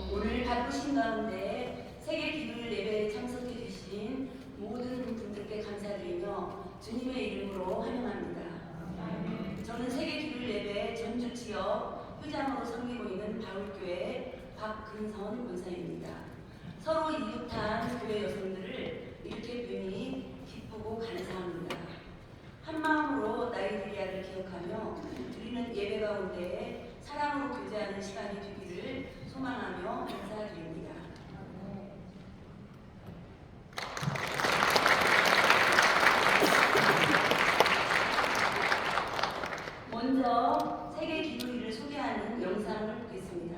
오늘 바쁘신 가운데 세계 기도일 예배에 참석해 주신 모든 분들께 감사드리며 주님의 이름으로 환영합니다. 저는 세계 기도일 예배 전주 지역 회장으로 섬기고 있는 바울교회 박근선 권사입니다. 서로 이웃한 교회 여성들을 이렇게 뵈니 기쁘고 감사합니다. 한 마음으로 나이지리아를 기억하며 드리는 예배 가운데 사랑으로 교제하는 시간이 되기를 소망하며 인사드립니다. 먼저 세계 기도일을 소개하는 영상을 보겠습니다.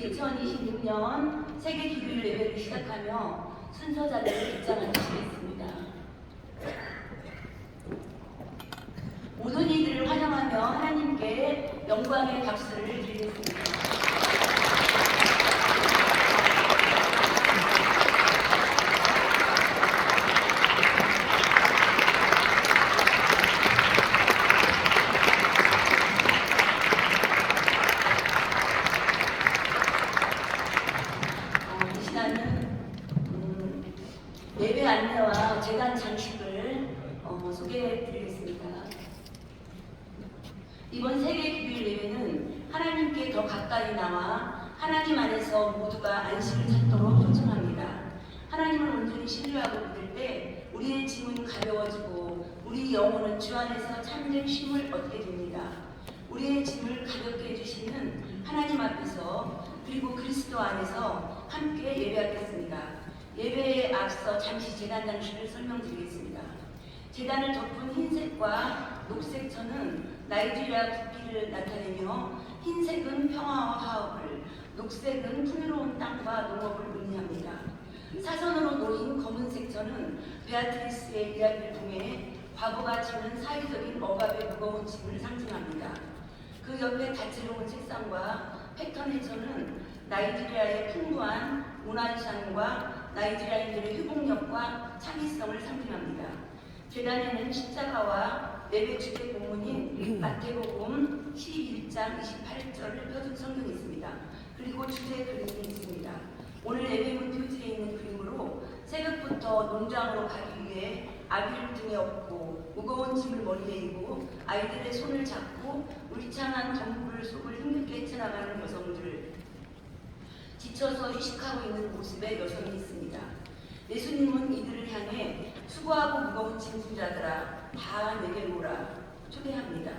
2026년 세계 기도일 예배를 시작하며 순서자들을 입장해 주시겠습니다. 모든 이들을 환영하며 하나님께 영광의 박수를 드리겠습니다. 이 시간은 예배 안내와 재단 장식을 소개해 드리겠습니다. 이번 세계 기도일 예배는 하나님께 더 가까이 나와 하나님 안에서 모두가 안식을 찾도록 초청합니다. 하나님을 온전히 신뢰하고 믿을 때 우리의 짐은 가벼워지고 우리 영혼은 주 안에서 참된 쉼을 얻게 됩니다. 우리의 짐을 가볍게 해주시는 하나님 앞에서 그리고 그리스도 안에서 함께 예배하겠습니다. 예배에 앞서 잠시 제단 장식을 설명드리겠습니다. 제단을 덮은 흰색과 녹색 천은 나이지리아 국기를 나타내며 흰색은 평화와 화합을, 녹색은 풍요로운 땅과 농업을 의미합니다. 사선으로 놓인 검은색 천은 베아트리스의 이야기를 통해 과거가 지는 사회적인 억압의 무거운 짐을 상징합니다. 그 옆에 다채로운 색상과 패턴의 천은 나이지리아의 풍부한 문화유산과 나이지리아인들의 회복력과 창의성을 상징합니다. 제단에는 십자가와 예배 주제 본문인 마태복음 11장 28절을 펴둔 성경이 있습니다. 그리고 주제 그림이 있습니다. 오늘 예배문 표지에 있는 그림으로 새벽부터 농장으로 가기 위해 아기를 등에 업고 무거운 짐을 머리에 이고 아이들의 손을 잡고 울창한 덤불 속을 힘겹게 헤쳐나가는 여성들, 지쳐서 휴식하고 있는 모습의 여성이 있습니다. 예수님은 이들을 향해 수고하고 무거운 짐진자들아 다 내게로 오라 초대합니다.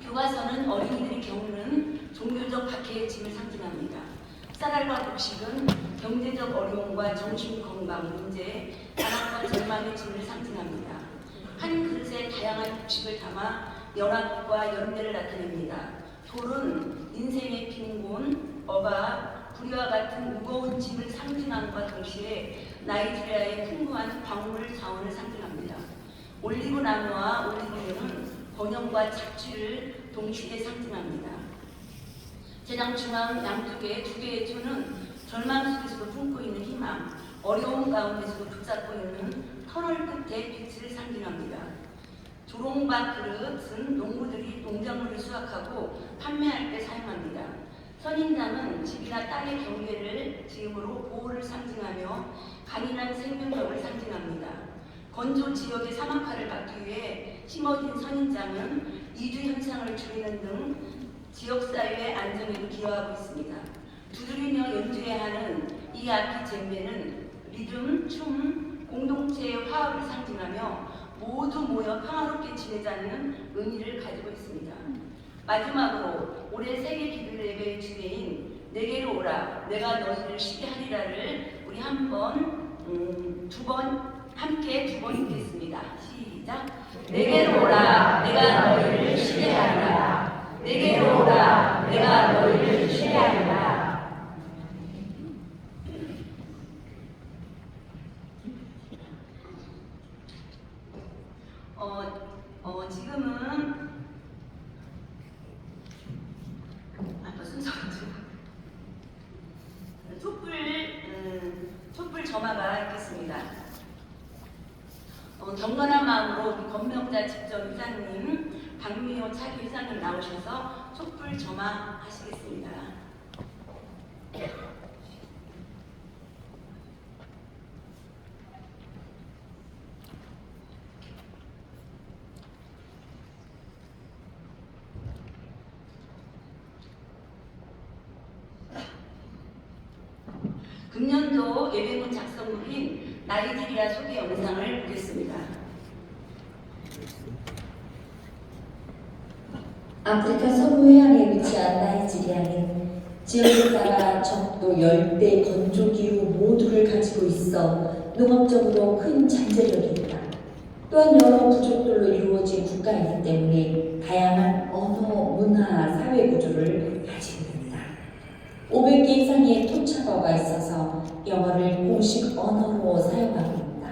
교과서는 어린이들이 겪는 종교적 박해의 짐을 상징합니다. 쌀알과 곡식은 경제적 어려움과 정신건강 문제, 가난과 절망의 짐을 상징합니다. 한 그릇에 다양한 곡식을 담아 연합과 연대를 나타냅니다. 돌은 인생의 빈곤, 억압, 불의와 같은 무거운 짐을 상징함과 동시에 나이지리아의 풍부한 광물 자원을 상징합니다. 올리브 나무와 올리브유는 번영과 착취를 동시에 상징합니다. 제당 중앙 양쪽에 두 개의 초는 절망 속에서도 품고 있는 희망, 어려움 가운데서도 붙잡고 있는 터널 끝에 빛을 상징합니다. 조롱박 그릇은 농부들이 농작물을 수확하고 판매할 때 사용합니다. 선인장은 집이나 땅의 경계를 지음으로 보호를 상징하며 강인한 생명력을 상징합니다. 건조 지역의 사막화를 막기 위해 심어진 선인장은 이주 현상을 줄이는 등 지역사회의 안정에도 기여하고 있습니다. 두드리며 연주해야 하는 이 악기 젬베는 리듬, 춤, 공동체의 화합을 상징하며 모두 모여 평화롭게 지내자는 의미를 가지고 있습니다. 마지막으로 올해 세계 기도일 예배의 주제인 내게로 오라 내가 너희를 쉬게 하리라를 우리 함께 두 번 읽겠습니다. 시작. 내게로 오라 내가 너희를 쉬게 하리라. 내게로 오라 내가 너희를 쉬게 하리라. 지금은 촛불 점화가 있겠습니다. 경건한 마음으로 우리 건명자 직전 회장님, 박미호 차기 회장님 나오셔서 촛불 점화 하시겠습니다. 금년도 예배문 작성물인 나이지리아 소개 영상을 보겠습니다. 아프리카 서부 해안에 위치한 나이지리아는 지역에 따라 적도 열대 건조 기후 모두를 가지고 있어 농업적으로 큰 잠재력이 있다. 또한 여러 부족들로 이루어진 국가이기 때문에 다양한 언어, 문화, 사회 구조를 가지고 있다. 영어를 공식 언어로 사용하고 있다.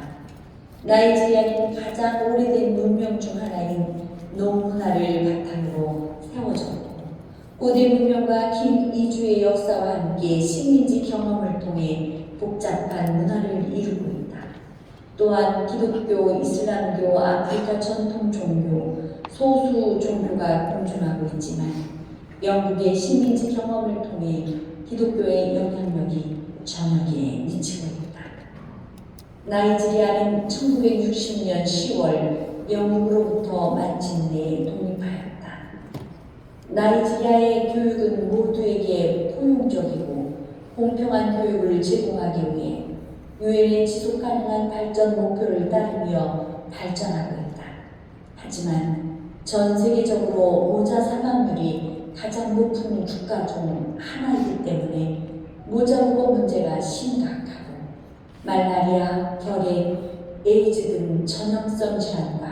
나이지리아는 가장 오래된 문명 중 하나인 농문화를 바탕으로 세워졌고 고대 문명과 긴 이주의 역사와 함께 식민지 경험을 통해 복잡한 문화를 이루고 있다. 또한 기독교, 이슬람교, 아프리카 전통 종교, 소수 종교가 공존하고 있지만 영국의 식민지 경험을 통해 기독교의 영향력이 전역에 미치고 있다. 나이지리아는 1960년 10월 영국으로부터 마침내 독립하였다. 나이지리아의 교육은 모두에게 포용적이고 공평한 교육을 제공하기 위해 유엔의 지속가능한 발전 목표를 따르며 발전하고 있다. 하지만 전 세계적으로 모자 사망률이 가장 높은 국가 중 하나이기 때문에 모자무거 문제가 심각하고 말라리아, 결핵, 에이즈 등 전염성 질환과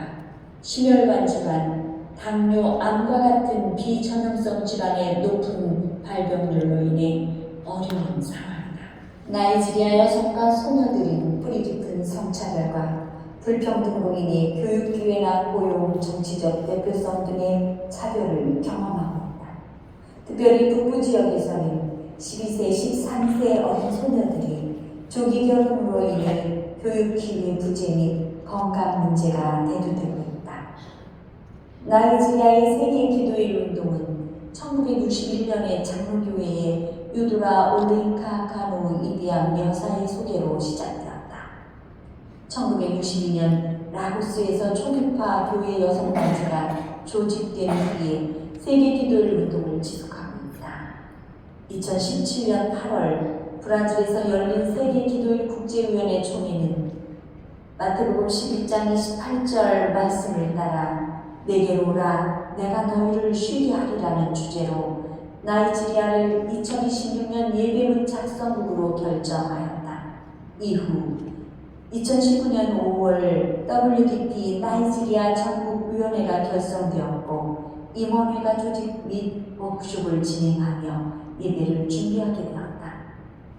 심혈관 질환, 당뇨, 암과 같은 비전염성 질환의 높은 발병률로 인해 어려운 상황이다. 나이지리아 여성과 소녀들은 뿌리 깊은 성차별과 불평등으로 인해 교육 기회나 고용, 정치적 대표성 등의 차별을 경험하고 있다. 특별히 북부 지역에서는 12세, 13세 어린 소녀들이 조기 결혼으로 인해 교육 기회 부재 및 건강 문제가 대두되고 있다. 나이지리아의 세계 기도일 운동은 1961년에 장로교회의 유도라 올레인카 카노 이비앙 여사의 소개로 시작되었다. 1962년 라오스에서 초계파 교회 여성단체가 조직된 후에 세계 기도일 운동을 지속하고 있다. 2017년 8월 브라질에서 열린 세계 기도일 국제위원회 총회는 마태복음 11장 28절 말씀을 따라 내게로 오라 내가 너희를 쉬게 하리라는 주제로 나이지리아를 2026년 예배문 작성국으로 결정하였다. 이후 2019년 5월 WDP 나이지리아 전국위원회가 결성되었고 임원회가 조직 및 워크숍을 진행하며 예배를 준비하게 되었다.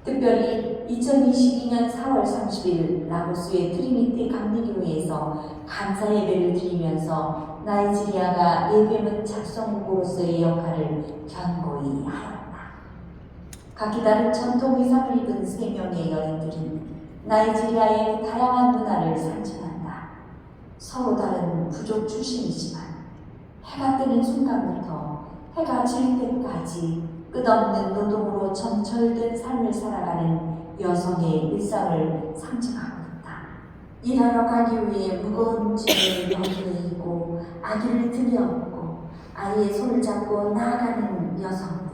특별히 2022년 4월 30일 라오스의 트리니티 감리교회에서 감사 예배를 드리면서 나이지리아가 예배문 작성국으로서의 역할을 견고히 하였다. 각기 다른 전통 의상을 입은 3명의 여인들은 나이지리아의 다양한 문화를 상징한다. 서로 다른 부족 출신이지만 해가 뜨는 순간부터 해가 질 때까지 끝없는 노동으로 점철된 삶을 살아가는 여성의 일상을 상징하고 있다. 일하러 가기 위해 무거운 짐을 머리에 이고 아기를 등에 업고 아이의 손을 잡고 나아가는 여성들.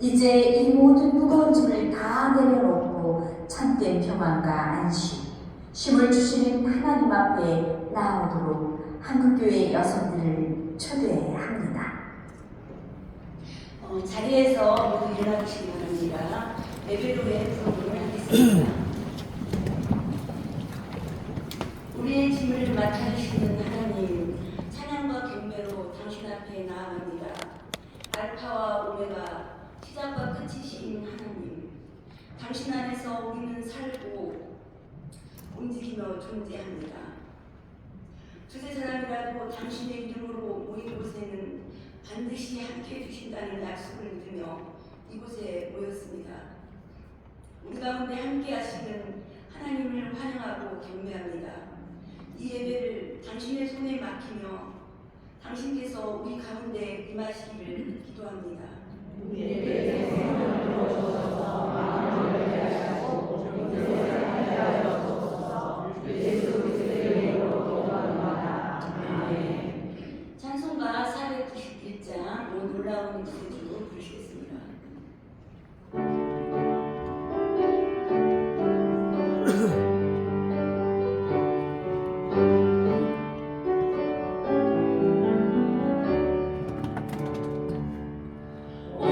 이제 이 모든 무거운 짐을 다 내려놓고 참된 평안과 안식, 쉼을 주시는 하나님 앞에 나아오도록 한국교회 여성들을 초대합니다. 자리에서 모두 일어나주시기 바랍니다. 예배로의 부흥을 하겠습니다. 우리의 짐을 맡아주시는 하나님, 찬양과 경배로 당신 앞에 나아갑니다. 알파와 오메가, 시작과 끝이신 하나님, 당신 안에서 우리는 살고 움직이며 존재합니다. 두세 사람이라도 당신의 이름으로 모인 곳에는 반드시 함께해 주신다는 약속을 믿으며 이곳에 모였습니다. 우리 가운데 함께 하시는 하나님을 환영하고 경배합니다. 이 예배를 당신의 손에 맡기며 당신께서 우리 가운데 임하시기를 기도합니다. 찬송가 491장 오 놀라운 구세주 부르시겠습니다. 오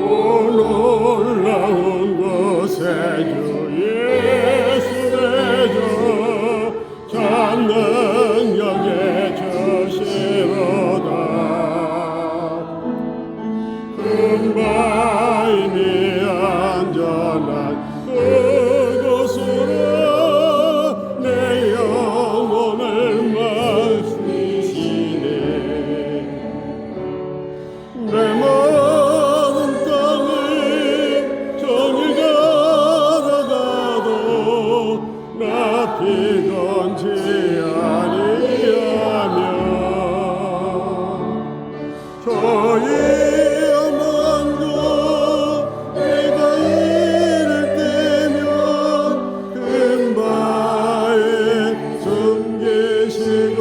놀라운 구세주 예수의 주 전능력의 주시로다. 금바임이 안전한 그곳 위험한 곳 내가 이를 때면 금바에 숨기시고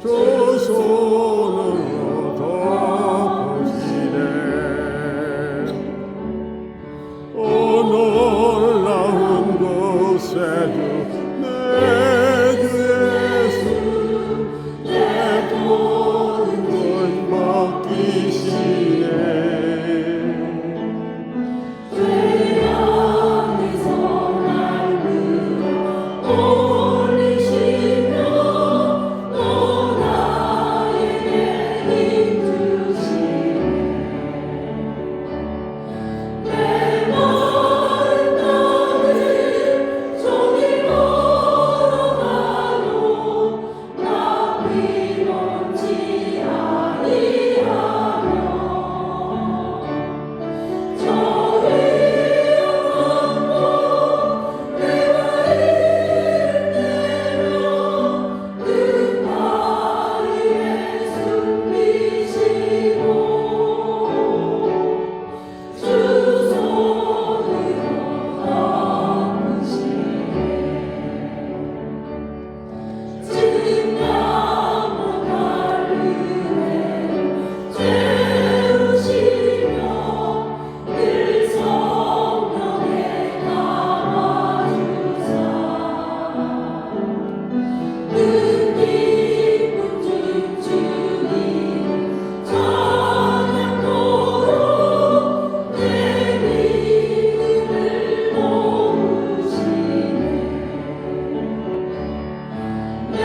조손으로 덮으시네. 오 놀라운 곳에 내 주 예수 내 모든 것 맡기시네. 죄 안에서 날 끌어 올리시며 또 나에게 힘 주시네. 내 마음 나를 종일 걸어가도 나 피곤치 아니하며 저 위험한 곳 내가 이를 때면 금바위에 숨기시고 주 손으로 덮으시네. 증나무 가르네 채우시며 늘 성령에 감아주사 뜻깊은 주님 찬양토록 내 믿음을 도우시네. 내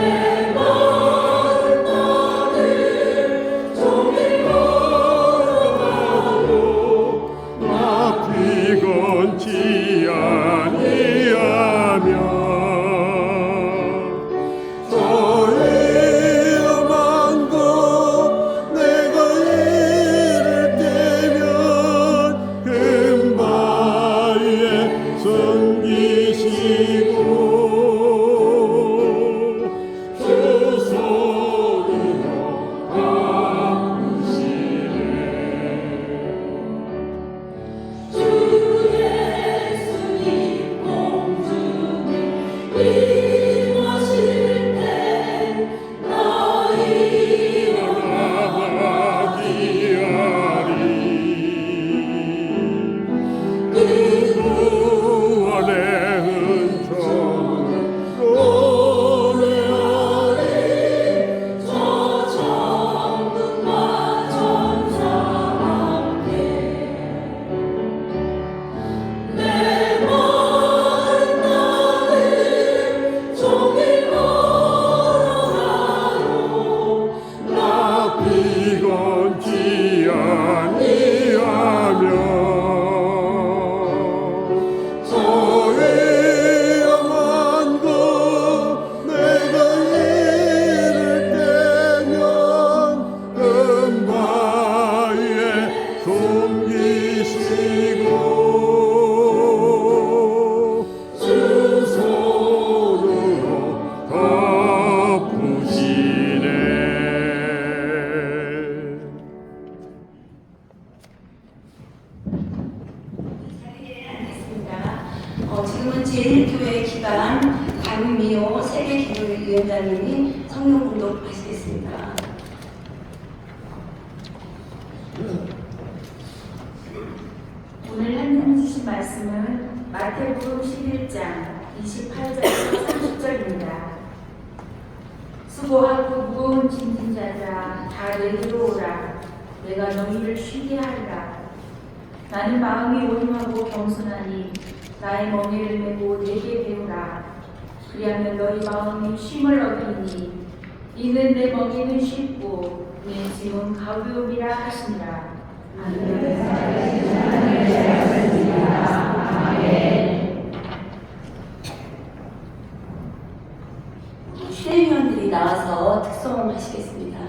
마음 나를 종일 걸어가도 나 피곤치 아니하며 저 위험한 곳 내가 이를 때면 금바위에 숨기시고 주 손으로 덮으시네. 주 예수님 공중에 임하실 때 나 일어나 기하리. 그 구원의 은총을 노래하리. 저 천국과 천사와 함께 내 마음 나를 종일 걸어가도 나 피곤치 아니하며 저 위험한 곳 내가 이를 때면 금바위에 숨기시고 주 손으로 덮으시네. 자리에 앉겠습니다. 지금은 제1교회 기간 강미호 세계기도위원장님이 성령 공독하시겠습니다. 오늘 하나님 주신 말씀은 마태복음 11장 28절에서 30절입니다. 수고하고 무거운 짐진 자들아 다 내게로 오라. 내가 너희를 쉬게 하리라. 나는 마음이 온유하고 겸손하니 나의 멍에를 메고 내게 배우라. 그리하면 너희 마음이 쉼을 얻으리니 이는 내 멍에는 쉽고 내 짐은 가벼움이라 하시니라. 아멘. 시대위원들이 나와서 특송을 하시겠습니다.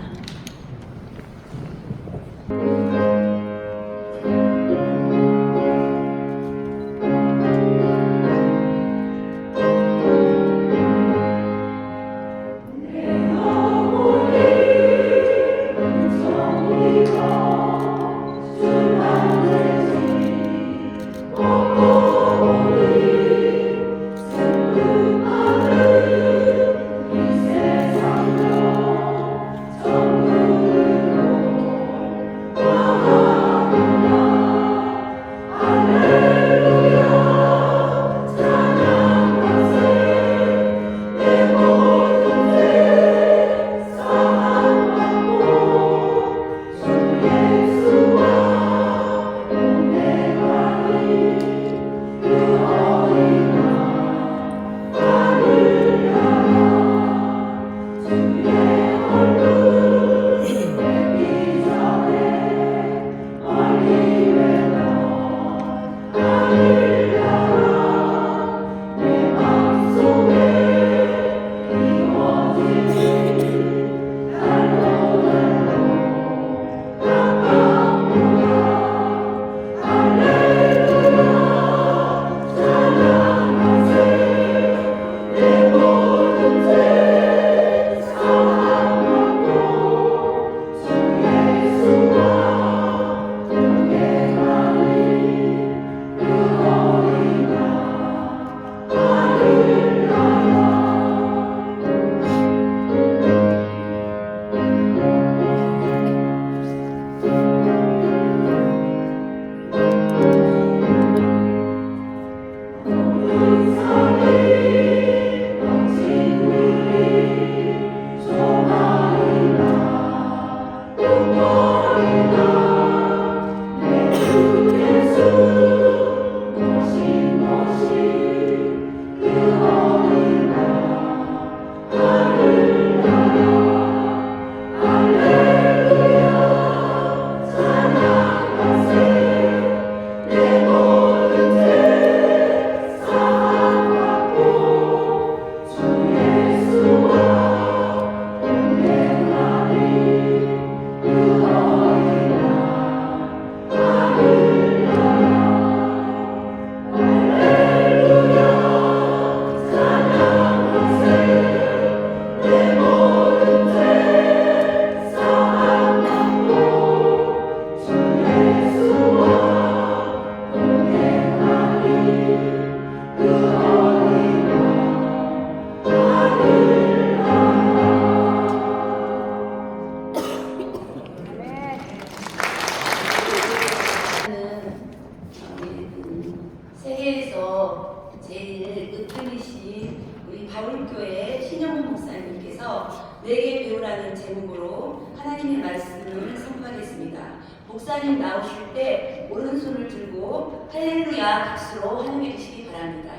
제목으로 하나님의 말씀을 선포하겠습니다. 목사님 나오실 때 오른손을 들고 할렐루야 박수로 환영해 주시기 바랍니다.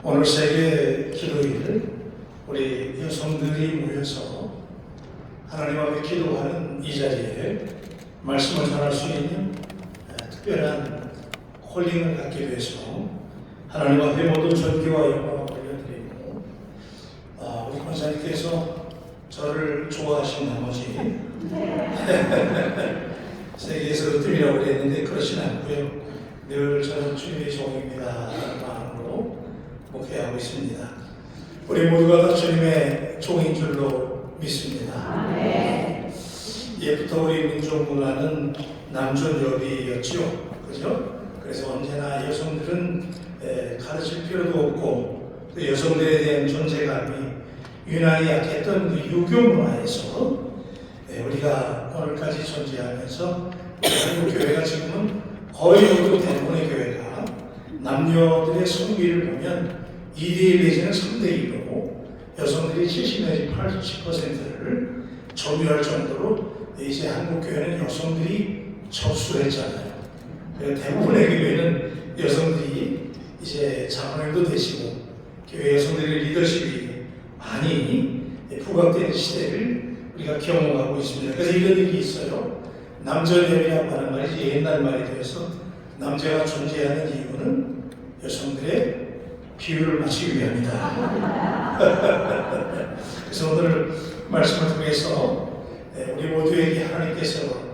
오늘 세계 기도일 우리 여성들이 모여서 하나님 앞에 기도하는 이 자리에 말씀을 전할 수 있는 특별한 콜링을 갖게 돼서 하나님 앞에 모든 존귀와 영광을 올려드리고 우리 권사님께서 저를 좋아하신 나머지 세계에서 으뜸이라고 그랬는데 그렇진 않고요. 늘 저는 주님의 종입니다 하는 마음으로 목회하고 있습니다. 우리 모두가 다 주님의 종인 줄로 믿습니다. 예부터 우리 민족 문화는 남존여비였죠. 그죠? 그래서 언제나 여성들은 가르칠 필요도 없고 또 여성들에 대한 존재감이 유난히 약했던 그 유교 문화에서 우리가 오늘까지 존재하면서 한국 교회가 지금은 거의 모두 대부분의 교회가 남녀들의 성비를 보면 2대1 내지는 3대1로 여성들이 70 내지 80%를 점유할 정도로 이제 한국 교회는 여성들이 접수했잖아요. 대부분의 교회는 여성들이 이제 장로님도 되시고 교회 여성들의 리더십이 많이 부각되는 시대를 우리가 경험하고 있습니다. 그래서 이런 일이 있어요. 남존여비라고 하는 말이 이제 옛날 말이 되어서 남자가 존재하는 이유는 여성들의 비율을 맞추기 위함이다. 그래서 오늘 말씀을 통해서 우리 모두에게 하나님께서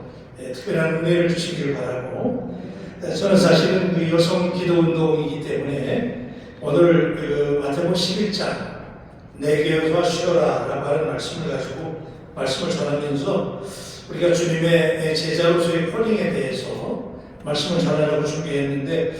특별한 은혜를 주시기를 바라고, 저는 사실은 그 여성 기도 운동이기 때문에 오늘 그 마태복음 11장 내게 여호와 쉬어라 라고 하는 말씀을 가지고 말씀을 전하면서 우리가 주님의 제자로서의 콜링에 대해서 말씀을 전하려고 준비했는데,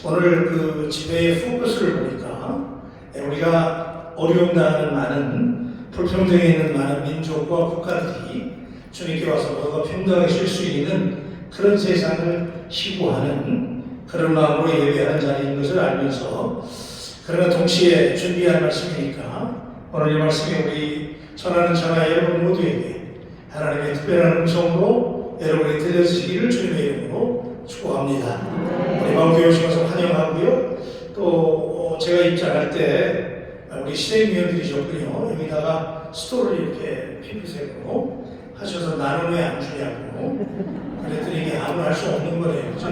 오늘 그 집회의 포커스를 보니까 우리가 어려움 당하는 많은 불평등에 있는 많은 민족과 국가들이 주님께 와서 모두가 평등하게 쉴 수 있는 그런 세상을 희구하는 그런 마음으로 예배하는 자리인 것을 알면서, 그러나 동시에 준비한 말씀이니까 오늘 이 말씀이 우리 전하는 전하 여러분 모두에게 하나님의 특별한 음성으로 여러분이 들려주시기를 주님의 이름으로 축복합니다. 우리 마음교회 오셔서 환영하고요. 또 제가 입장할 때 우리 시대위원들이 줬군요. 여기다가 스토를 이렇게 핑크색으로 하셔서 나는 왜 안 주냐고 그랬더니 이게 아무나 할 수 없는 거네요. 그죠?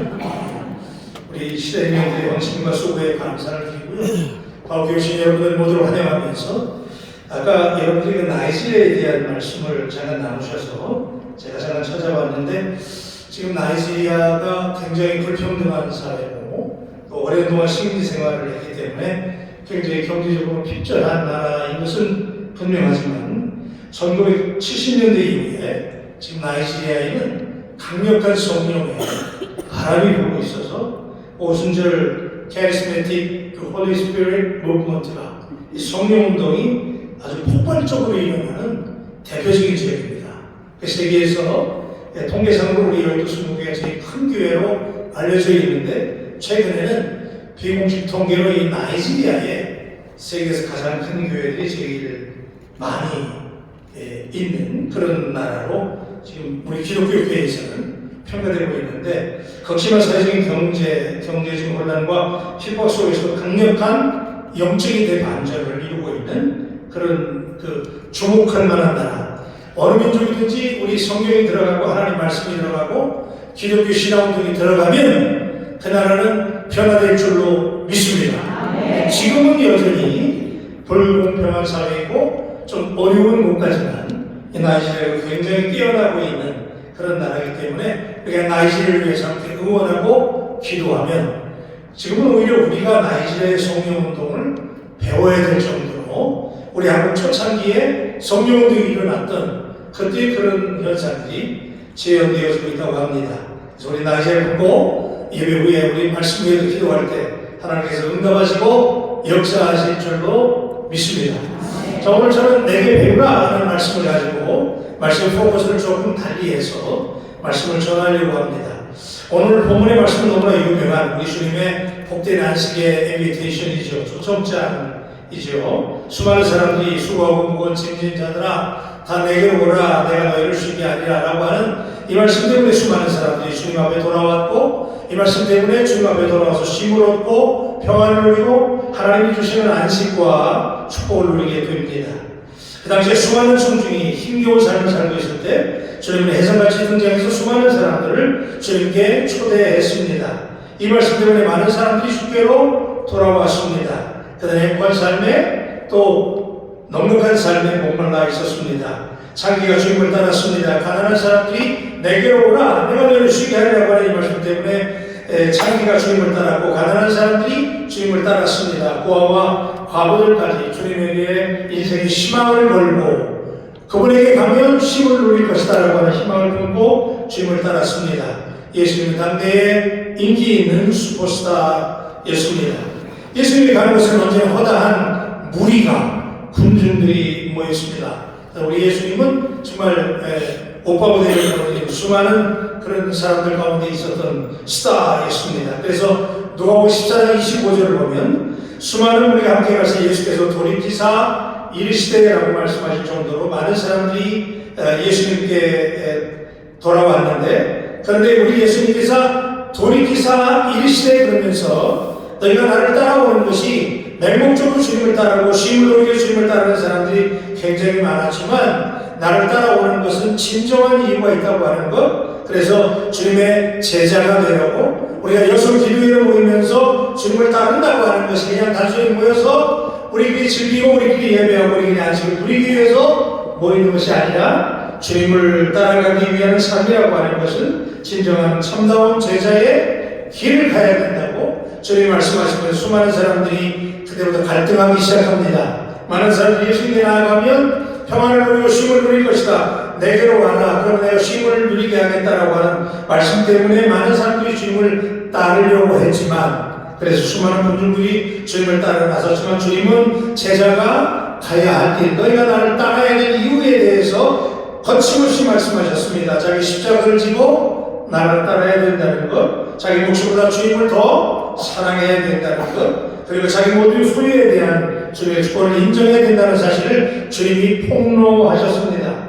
우리 시대위원들의 헌신과 수고에 감사를 드리고요. 마음교회 오신 여러분들 모두를 환영하면서 아까 여러분들이 그 나이지리아에 대한 말씀을 잠깐 나누셔서 제가 잠깐 찾아봤는데, 지금 나이지리아가 굉장히 불평등한 사회고 또 오랜 동안 식민지 생활을 했기 때문에 굉장히 경제적으로 핍절한 나라인 것은 분명하지만 1970년대 이후에 지금 나이지리아에는 강력한 성령의 바람이 불고 있어서 오순절 캐리스메틱 그 홀리 스피릿 무브먼트가 이 성령 운동이 아주 폭발적으로 일어나는 대표적인 지역입니다. 세계에서 통계상으로 우리 12-20개가 제일 큰 교회로 알려져 있는데, 최근에는 비공식 통계로 이 나이지리아에 세계에서 가장 큰 교회들이 제일 많이 있는 그런 나라로 지금 우리 기독교 교회에서는 평가되고 있는데, 극심한 사회적인 경제적 혼란과 핍박 속에서 강력한 영적인 대반전을 이루고 있는 그런 그 주목할 만한 나라. 어느 민족이든지 우리 성경이 들어가고 하나님 말씀이 들어가고 기독교 신앙운동이 들어가면 그 나라는 변화될 줄로 믿습니다. 지금은 여전히 불공평한 사회이고 좀 어려운 국가지만 이 나이지리아가 굉장히 뛰어나고 있는 그런 나라이기 때문에 우리가 나이지리아를 위해서 함께 응원하고 기도하면, 지금은 오히려 우리가 나이지리아의 성령운동을 배워야 될 정도로 우리 한국 초창기에 성령운동이 일어났던 그때 그런 현상들이 재현되어지고 있다고 합니다. 그래서 우리 나이지리아를 보고 예배 후에 우리 말씀 위에서 기도할 때 하나님께서 응답하시고 역사하실 줄로 믿습니다. 자, 오늘 저는 내게 배우라 하는 말씀을 가지고 말씀 포커스를 조금 달리해서 말씀을 전하려고 합니다. 오늘 본문의 말씀은 너무나 유명한 우리 주님의 복된 안식의 인비테이션이죠. 초청장이죠. 수많은 사람들이 수고하고 무거운 짐진 자들아 다 내게로 오라 내가 너희를 쉬게 하리라 라고 하는 이 말씀 때문에 수많은 사람들이 주님 앞에 돌아왔고 이 말씀 때문에 주님 앞에 돌아와서 쉼을 얻고 평안을 누리고 하나님이 주시는 안식과 축복을 누리게 됩니다. 그 당시에 수많은 청중이 힘겨운 삶을 살고 있을 때 주님은 해성같이 등장해서 수많은 사람들을 주님께 초대했습니다. 이 말씀 때문에 많은 사람들이 주께로 돌아왔습니다. 그들은 행복한 삶에 또 넉넉한 삶에 목말라 있었습니다. 창기가 주님을 따랐습니다. 가난한 사람들이 내게로 오라 내가 너희를 쉬게 하리라고 하는 이 말씀 때문에 창기가 주님을 따랐고 가난한 사람들이 주님을 따랐습니다. 고아와 과부들까지 주님에게 인생의 희망을 걸고 그분에게 가면 쉼을 누릴 것이다 라고 하는 희망을 품고 주님을 따랐습니다. 예수님은 당대에 인기 있는 슈퍼스타였습니다. 예수님이 가는 것은 언제나 허다한 무리가 군중들이 모였습니다. 우리 예수님은 정말 오빠 무대를 보는 수많은 그런 사람들 가운데 있었던 스타였습니다. 그래서 누가복음 14장 25절을 보면 수많은 무리가 함께 가서 예수께서 돌이키사 이르시되라고 말씀하실 정도로 많은 사람들이 예수님께 돌아왔는데 그런데 우리 예수님께서 돌이키사 이르시되 그러면서 너희가 나를 따라오는 것이 맹목적으로 주님을 따르고 쉼을 누리게 주님을 따르는 사람들이 굉장히 많았지만 나를 따라오는 것은 진정한 이유가 있다고 하는 것. 그래서 주님의 제자가 되려고 우리가 여성 기도회를 모이면서 주님을 따른다고 하는 것이 그냥 단순히 모여서 우리끼리 즐기고 우리끼리 예배하고 우리끼리 안식을 누리기 위해서 모이는 것이 아니라 주님을 따라가기 위한 삶이라고 하는 것은 진정한 참다운 제자의 길을 가야 된다고 주님이 말씀하시면서 수많은 사람들이 그때부터 갈등하기 시작합니다. 많은 사람들이 예수님께 나아가면 평안을 누리고 쉼을 누릴 것이다. 내게로 와라. 그럼 내가 쉼을 누리게 하겠다라고 하는 말씀 때문에 많은 사람들이 주님을 따르려고 했지만 그래서 수많은 분들이 주님을 따라 나섰지만 주님은 제자가 가야 할 길, 너희가 나를 따라야 될 이유에 대해서 거침없이 말씀하셨습니다. 자기 십자가를 지고 나를 따라야 된다는 것, 자기 목숨보다 주님을 더 사랑해야 된다는 것, 그리고 자기 모든 소유에 대한 주님의 주권을 인정해야 된다는 사실을 주님이 폭로하셨습니다.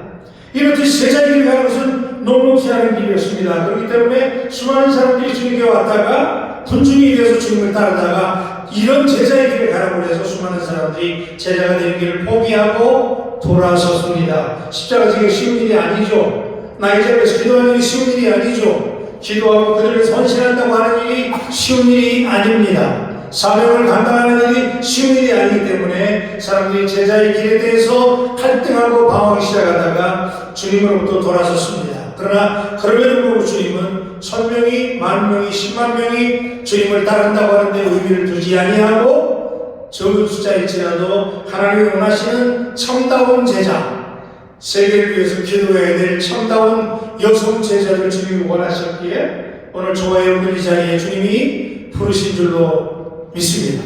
이렇듯이 제자의 길을 가는 것은 녹록지 않은 길이었습니다. 그렇기 때문에 수많은 사람들이 주님께 왔다가 군중이 되어서 주님을 따르다가 이런 제자의 길을 가라고 해서 수많은 사람들이 제자가 되는 길을 포기하고 돌아섰습니다. 십자가 지기 쉬운 일이 아니죠. 나의 자리에서 기도하는 일이 쉬운 일이 아니죠. 기도하고 그들을 선신한다고 하는 일이 쉬운 일이 아닙니다. 사명을 감당하는 일이 쉬운 일이 아니기 때문에 사람들이 제자의 길에 대해서 갈등하고 방황하기 시작하다가 주님으로부터 돌아섰습니다. 그러나 그럼에도 불구하고 주님은 1000명이, 10,000명이, 100,000명이 주님을 따른다고 하는데 의미를 두지 아니하고 적은 숫자일지라도 하나님이 원하시는 참다운 제자, 세계를 위해서 기도해야 될 참다운 여성 제자를 주님이 원하셨기에 오늘 저와 여러분들 이 자리에 주님이 부르신 줄로 믿습니다.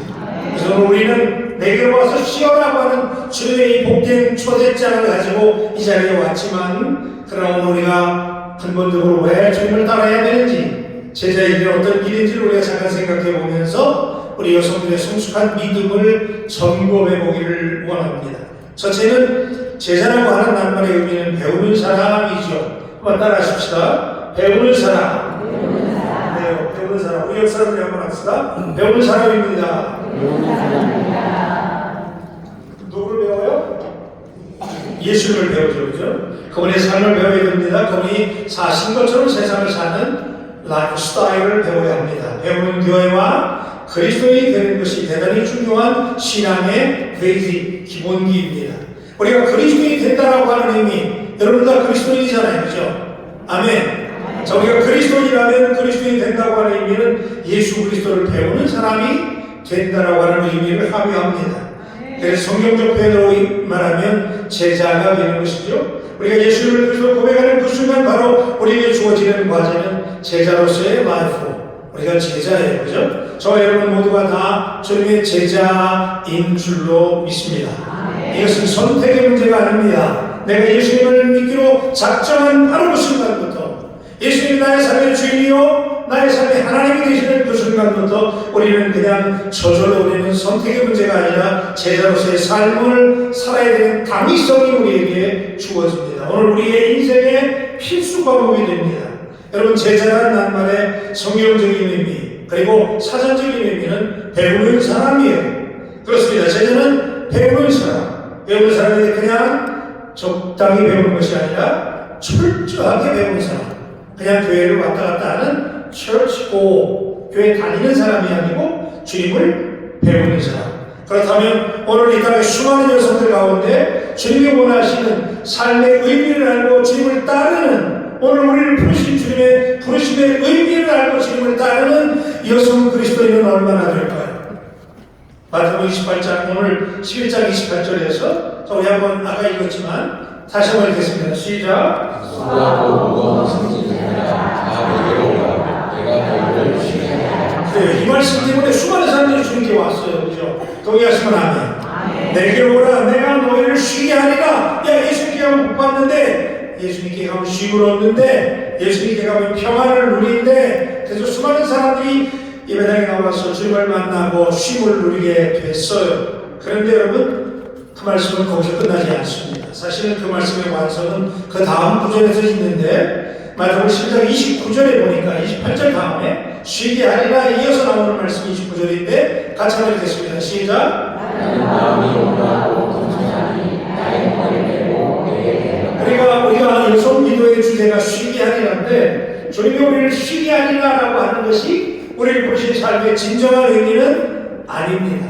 그래서 우리는 내게로 와서 쉬어라고 하는 주님의 이 복된 초대장을 가지고 이 자리에 왔지만 그러나 오늘 우리가 근본적으로 왜 주님을 따라야 되는지 제자의 길이 어떤 길인지를 우리가 잠깐 생각해 보면서 우리 여성들의 성숙한 믿음을 점검해 보기를 원합니다. 첫째는 제자라고 하는 낱말의 의미는 배우는 사람이죠. 한번 따라하십시다. 배우는 사람. 배우는 사람. 우리 역사를 한번 합시다. 배우는 사람입니다. 누구를 배워요? 예수를 배우죠. 그죠? 그분의 삶을 배워야 됩니다. 그분이 사신 것처럼 세상을 사는 라이프 스타일을 배워야 합니다. 배우는 교회와 그리스도인이 되는 것이 대단히 중요한 신앙의 베이직 기본기입니다. 우리가 그리스도인이 된다라고 하는 의미, 여러분 다 그리스도인이잖아요. 그죠? 아멘. 자, 우리가 그리스도인이라면 그리스도인이 된다고 하는 의미는 예수 그리스도를 배우는 사람이 된다라고 하는 의미를 함유합니다. 그래서 성경적 표현으로 말하면 제자가 되는 것이죠. 우리가 예수를 그리스도로 고백하는 그 순간 바로 우리에게 주어지는 과제는 제자로서의 라이프. 우리가 제자예요. 그죠? 저와 여러분 모두가 다 주님의 제자인 줄로 믿습니다. 이것은 선택의 문제가 아닙니다. 내가 예수님을 믿기로 작정한 바로 그 순간부터 예수님이 나의 삶의 주인이요 나의 삶의 하나님이 되시는 그 순간부터 우리는 그냥 저절로 우리는 선택의 문제가 아니라 제자로서의 삶을 살아야 되는 당위성이 우리에게 주어집니다. 오늘 우리의 인생의 필수 과목이 됩니다. 여러분, 제자란 낱말의 성경적인 의미 그리고 사전적인 의미는 배우는 사람이에요. 그렇습니다. 제자는 배우는 사람. 배우는 사람이 그냥 적당히 배우는 것이 아니라 철저하게 배우는 사람. 그냥 교회를 왔다 갔다 하는 church고 교회 다니는 사람이 아니고 주님을 배우는 사람. 그렇다면 오늘 이 땅의 수많은 여성들 가운데 주님이 원하시는 삶의 의미를 알고 주님을 따르는, 오늘 우리를 부르신 주님의 부르심의 의미를 알고 주님을 따르는 여성 그리스도인은 얼마나 될까요? 마태복음 28장 오늘 11장 28절에서 우리 한번 아까 읽었지만 다시 한번 읽겠습니다. 시작. 네, 이 말씀 때문에 수많은 사람들이 주님께 왔어요. 그죠? 동의하시면 아멘. 내게 오라, 내가 너희를 쉬게 하리라. 야, 예수님께 가면 못 봤는데, 예수님께 가면 쉼을 얻는데, 예수님께 가면 평안을 누리는데, 그래서 수많은 사람들이 예배당에 나와서 주님을 만나고 쉼을 누리게 됐어요. 그런데 여러분, 그 말씀은 거기서 끝나지 않습니다. 사실은 그 말씀의 완성은 그 다음 구절에서 있는데, 마태복음 10장 29절에 보니까 28절 다음에 쉬게 하리라 이어서 나오는 말씀이 29절인데 같이 한번 읽겠습니다. 시작. 그러니까 우리가 여성 기도의 주제가 쉬게 하리라인데 주님이 우리를 쉬게 하리라라고 하는 것이 우리를 부르신 삶의 진정한 의미는 아닙니다.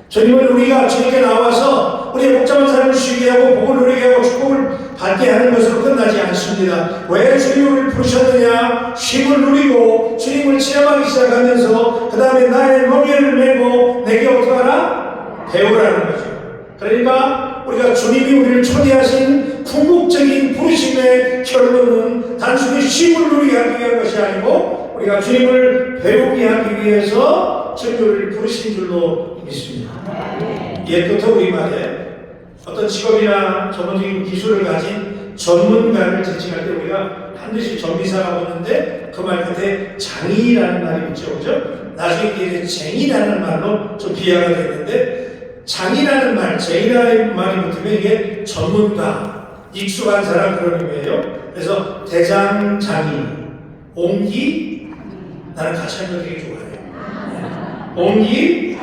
주님은 우리가 주님께 나와서 우리의 복잡한 삶을 쉬게 하고 복을 누리게 하고 축복을 받게 하는 것으로 끝나지 않습니다. 왜 주님이 우리를 부르셨느냐? 쉼을 누리고 주님을 체험하기 시작하면서 그 다음에 나의 멍에를 메고 내게 어떻게 하라? 배우라는 거죠. 그러니까 우리가 주님이 우리를 초대하신 궁극적인 부르심의 결론은 단순히 쉼을 누리게 하기 위한 것이 아니고 우리가 주님을 배우게 하기 위해서 주님이 우리를 부르신 줄로 믿습니다. 옛부터 우리말에 어떤 직업이나 전문적인 기술을 가진 전문가를 지칭할 때 우리가 반드시 전비사라고 하는데 그 말 끝에 장이라는 말이 있죠. 그죠? 나중에 이게 쟁이라는 말로 좀 비하가 됐는데 장이라는 말, 쟁이라는 말이 붙으면 이게 전문가, 익숙한 사람 그런 의미예요. 그래서 대장, 장이, 옹기, 나는 같이 하는 거 되게 좋아해요. 옹기,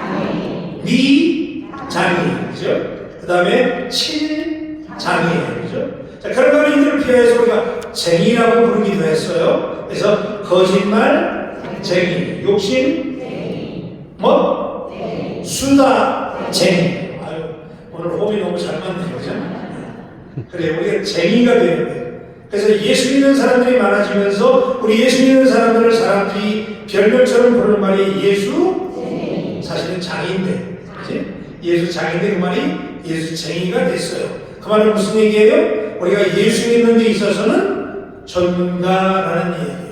미, 장이, 그죠? 그 다음에 칠, 장이에요. 그죠? 자, 그런 말인들을 피해서 우리가 쟁이라고 부르기도 했어요. 그래서 거짓말, 쟁이, 욕심, 뭐? 수다, 쟁이. 아유, 오늘 호흡이 너무 잘 맞네요. 그죠? 그래, 우리가 쟁이가 되는 거예요. 그래서 예수 믿는 사람들이 많아지면서 우리 예수 믿는 사람들을 사람들이 별명처럼 부르는 말이 예수, 사실은 장인데, 그치? 예수 장인데 그 말이 예수 쟁이가 됐어요. 그 말은 무슨 얘기예요? 우리가 예수 믿는 데 있어서는 전문가라는 얘기예요.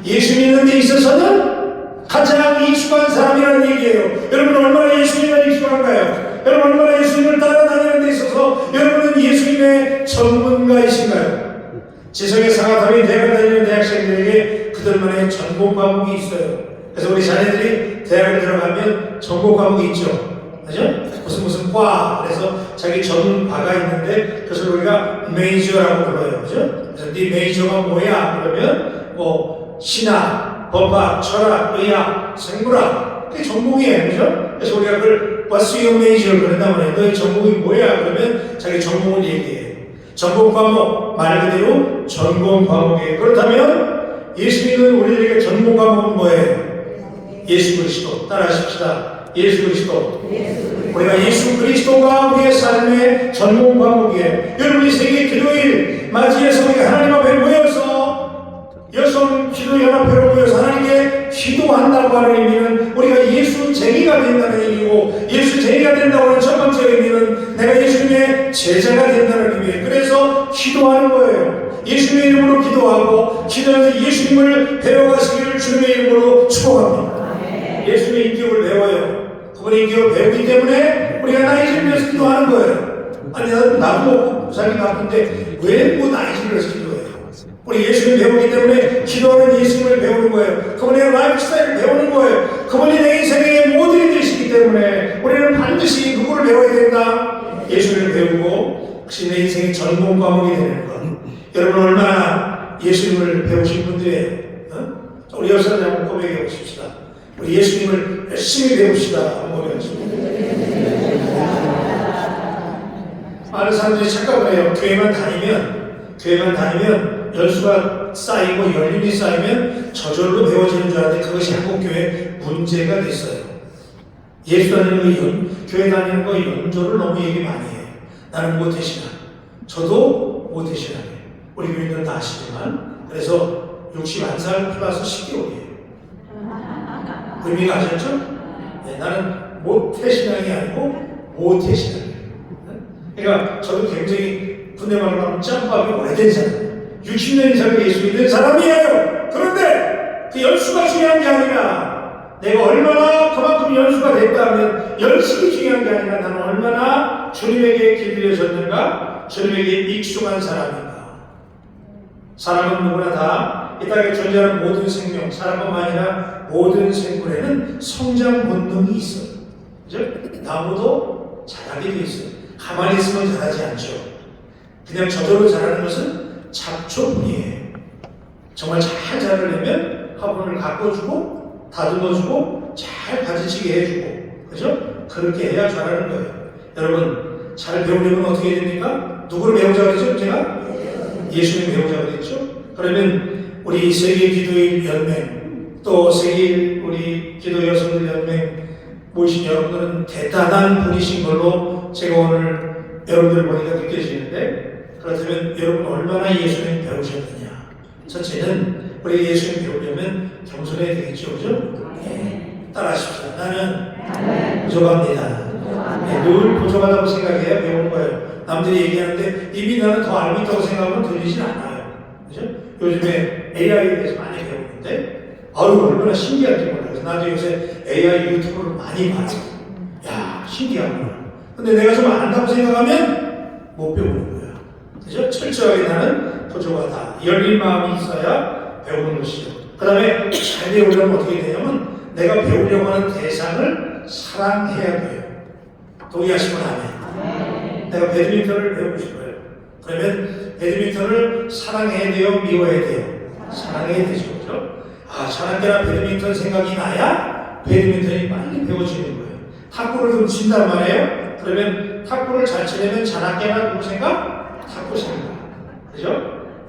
예수 믿는 데 있어서는 가장 익숙한 사람이라는 얘기예요. 여러분 얼마나 예수님을 익숙한가요? 여러분 얼마나 예수님을 따라다니는 데 있어서 여러분은 예수님의 전문가이신가요? 지성의 상하탑인 대학을 다니는 대학생들에게 그들만의 전공 과목이 있어요. 그래서 우리 자녀들이 대학을 들어가면 전공 과목이 있죠. 그죠? 무슨 과, 그래서 자기 전문과가 있는데 그것을 우리가 메이저라고 불러요. 그죠? 그래서 네 메이저가 뭐야? 그러면 뭐 신학, 법학, 철학, 의학, 생물학 그게 전공이에요. 그죠? 그래서 우리가 그걸 What's your major? 그런단 말이에요. 너의 전공이 뭐야? 그러면 자기 전공을 얘기해요. 전공 과목, 말 그대로 전공 과목이에요. 그렇다면 예수 믿는 우리들에게 전공 과목은 뭐예요? 예수 그리스도. 따라하십시다. 예수 그리스도. 우리가 예수 그리스도가 우리의 삶의 전공 과목이에요. 여러분이 세계 기도일 맞이해서 우리가 하나님 앞에 모여서 여성 기도 연합회로 모여서 하나님께 기도한다고 하는 의미는 우리가 예수 쟁이가 된다는 얘기고, 예수 쟁이가 된다고 하는 첫 번째 의미는 내가 예수님의 제자가 된다는 의미예요. 그래서 기도하는 거예요. 예수님의 이름으로 기도하고 기도하면서 예수님을 배워가시기를 주님의 이름으로 축복합니다. 예수님의 인격을 배워요. 그분의 인격을 배우기 때문에 우리가 나이지를 위해서 기도하는 거예요. 아니 나도 살기 나쁜데 왜 뭐 나이지를 위해서 기도해요? 우리 예수님 배우기 때문에 기도하는 예수님을 배우는 거예요. 그분의 라이프 스타일을 배우는 거예요. 그분이 내 인생의 모든 일이 되시기 때문에 우리는 반드시 누구를 배워야 된다? 예수님을 배우고 혹시 내 인생의 전공 과목이 되는 것. 여러분 얼마나 예수님을 배우신 분들이에요. 우리 여러분 한번 고백해 보십시다. 우리 예수님을 열심히 배웁시다. 한번 고백하십시다. 많은 사람들이 착각을 해요. 교회만 다니면 연수가 쌓이고 연륜이 쌓이면 저절로 배워지는 줄 알았는데 그것이 한국교회 문제가 됐어요. 예수 다니는 거, 교회 다니는 거 연조를 너무 얘기 많이 해요. 나는 못해시나. 저도 못해시나. 우리 교인들은 다 아시지만 그래서 61살 플러스 10개월이에요. 의미가 아셨죠? 네, 나는 못해신앙이 아니고 모태신앙이에요. 그러니까 저도 굉장히 군대말로 하면 짬밥이 오래된 사람 60년 이상 예수 믿는 사람이에요. 그런데 그 연수가 중요한 게 아니라 내가 얼마나 그만큼 연수가 됐다 하면 연식이 중요한 게 아니라 나는 얼마나 주님에게 길들여졌는가, 주님에게 익숙한 사람인가. 사람은 누구나 다 이 땅에 존재하는 모든 생명, 사람뿐만 아니라 모든 생물에는 성장 본능이 있어요. 그죠? 나무도 자라게 돼 있어요. 가만히 있으면 자라지 않죠. 그냥 저절로 자라는 것은 잡초뿐이에요. 정말 잘 자라려면 화분을 가꿔주고 다듬어주고 잘 가지치게 해주고, 그죠? 그렇게 해야 자라는 거예요. 여러분 잘 배우려면 어떻게 해야 됩니까? 누구를 배우자고 그랬죠? 제가? 예수님 배우자고 그랬죠? 그러면 우리 세계 기도인 연맹 또 세계 우리 기도 여성들 연맹 모이신 여러분들은 대단한 분이신 걸로 제가 오늘 여러분들 보니까 느껴지는데, 그렇다면 여러분 얼마나 예수님 배우셨느냐. 첫째는 우리 예수님 배우려면 겸손해야 되겠죠, 그죠? 네. 따라하십시오. 나는 부족합니다. 네, 늘 부족하다고 생각해야 배우는 거예요. 남들이 얘기하는데 이미 나는 더 알고 있다고 생각하면 들리진 않아요. 그죠? 요즘에 AI에 대해서 많이 배우는데 얼마나 신기한지 몰라요. 나도 요새 AI 유튜브를 많이 봐요. 야, 신기하구나. 근데 내가 좀 안다고 생각하면 못 배우는 거야. 그죠? 철저하게 나는 부족하다. 열린 마음이 있어야 배우는 것이죠. 그 다음에 잘 배우려면 어떻게 되냐면 내가 배우려고 하는 대상을 사랑해야 돼요. 동의하시면 아멘. 내가 배드민턴을 배우고 싶어요. 그러면 배드민턴을 사랑해야 돼요? 미워해야 돼요? 사랑해야 되죠. 그죠? 아, 자나깨나 배드민턴 생각이 나야 배드민턴이 빨리 배워지는 거예요. 탁구를 좀 친단 말이에요. 그러면 탁구를 잘 치려면 자나깨나 누구 생각? 탁구 생각. 그죠?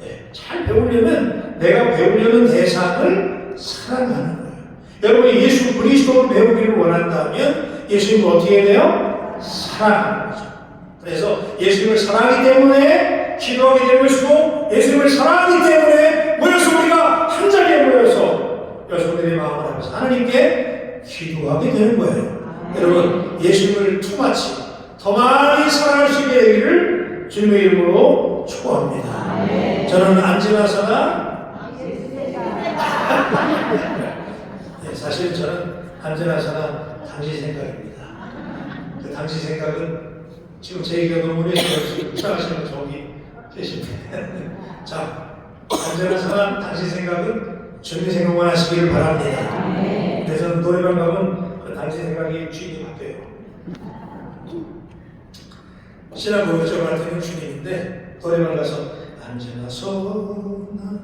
네. 잘 배우려면 내가 배우려는 대상을 사랑하는 거예요. 여러분이 예수 그리스도를 배우기를 원한다면 예수님을 어떻게 해야 돼요? 사랑하는 거죠. 그래서 예수님을 사랑하기 때문에 기도하게 된 것이고, 예수님을 사랑하기 때문에 모여서 우리가 한 자리에 모여서 여러분들의 마음을 하면서 하나님께 기도하게 되는 거예요. 여러분 예수님을 투마치 더 많이 사랑할 수 있게 되기를 주님의 이름으로 축복합니다. 저는 안지나서나 네, 사실 저는 안지나서나 당신 생각입니다. 그 당신 생각은 지금 제 얘기가 너무 오래서 지금 따라하시는 저기 계십니다. 자, 언제나 당신 생각은 주님 생각만 하시기를 바랍니다. 그래서 노래방 가면 그 당신 생각이 주인이 바뀌어요. 신앙 고백자 같은 주님인데 노래방 가서 언제나 서나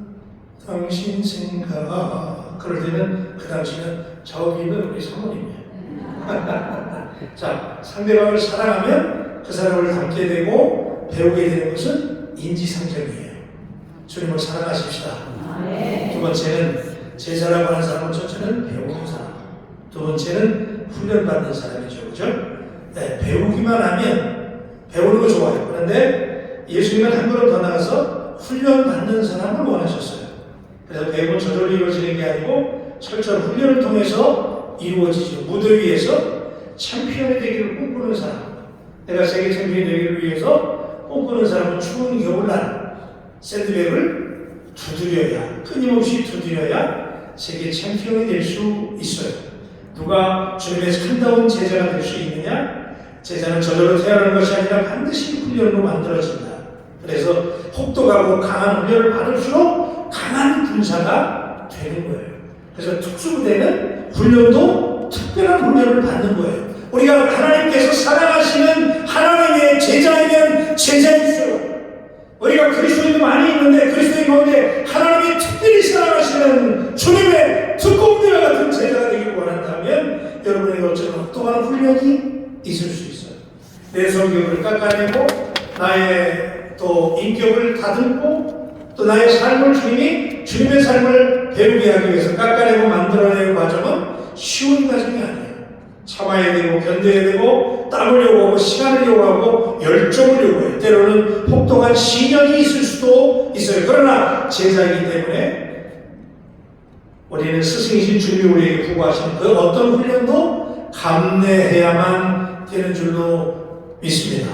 당신 생각, 그럴 때는 그 당신은 저기 있는 우리 사모님이에요. 자, 상대방을 사랑하면 그 사람을 닮게 되고 배우게 되는 것은 인지상정이에요. 주님을 사랑하십시다. 두 번째는 제자라고 하는 사람은 첫째는 배우는 사람, 두 번째는 훈련받는 사람이죠. 그죠? 네, 배우기만 하면 배우는 거 좋아요. 그런데 예수님은 한 걸음 더 나가서 훈련받는 사람을 원하셨어요. 그래서 배움은 저절로 이루어지는 게 아니고 철저한 훈련을 통해서 이루어지죠. 무대 위에서 챔피언이 되기를 꿈꾸는 사람, 내가 세계 챔피언이 되기를 위해서 꿈꾸는 사람은 추운 겨울날 샌드백을 두드려야, 끊임없이 두드려야 세계 챔피언이 될 수 있어요. 누가 주님의 참다운 제자가 될 수 있느냐? 제자는 저절로 태어나는 것이 아니라 반드시 훈련으로 만들어진다. 그래서 혹독하고 강한 훈련을 받을수록 강한 군사가 되는 거예요. 그래서 특수부대는 훈련도 특별한 훈련을 받는 거예요. 우리가 하나님께서 사랑하시는 하나님의 제자이면 제자일수록 우리가 그리스도인도 많이 있는데 그리스도인 가운데 하나님이 특별히 사랑하시는 주님의 특공대와 같은 제자가 되기를 원한다면 여러분에게 어쩌면 또 다른 훈련이 있을 수 있어요. 내 성격을 깎아내고 나의 또 인격을 다듬고 또 나의 삶을 주님의 삶을 배우게 하기 위해서 깎아내고 만들어내는 과정은 쉬운 과정이 아니에요. 참아야 되고 견뎌야 되고 땀을 요구하고 시간을 요구하고 열정을 요구해요. 때로는 혹독한 시련이 있을 수도 있어요. 그러나 제자이기 때문에 우리는 스승이신 주님이 우리에게 부과하신 그 어떤 훈련도 감내해야만 되는 줄로 믿습니다.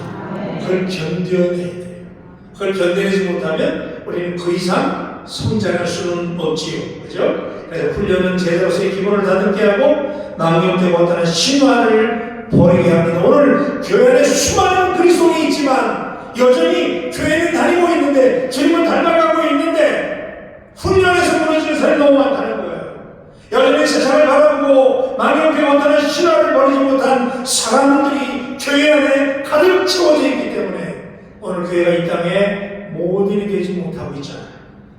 그걸 견뎌내야 돼요. 그걸 견뎌내지 못하면 우리는 그 이상 성장할 수는 없지요. 그죠? 그래서 훈련은 제자로서의 기본을 다듬게 하고 망령되고 어떠한 신화를 버리게 합니다. 오늘 교회 안에 수많은 그리스도인이 있지만 여전히 교회는 다니고 있는데 주님은 닮아가고 있는데 훈련에서 무너지는 사람이 너무 많다는 거예요. 여전히 세상을 바라보고 망령되고 어떠한 신화를 버리지 못한 사람들이 교회 안에 가득 채워져 있기 때문에 오늘 교회가 이 땅에 모든이 되지 못하고 있잖아요.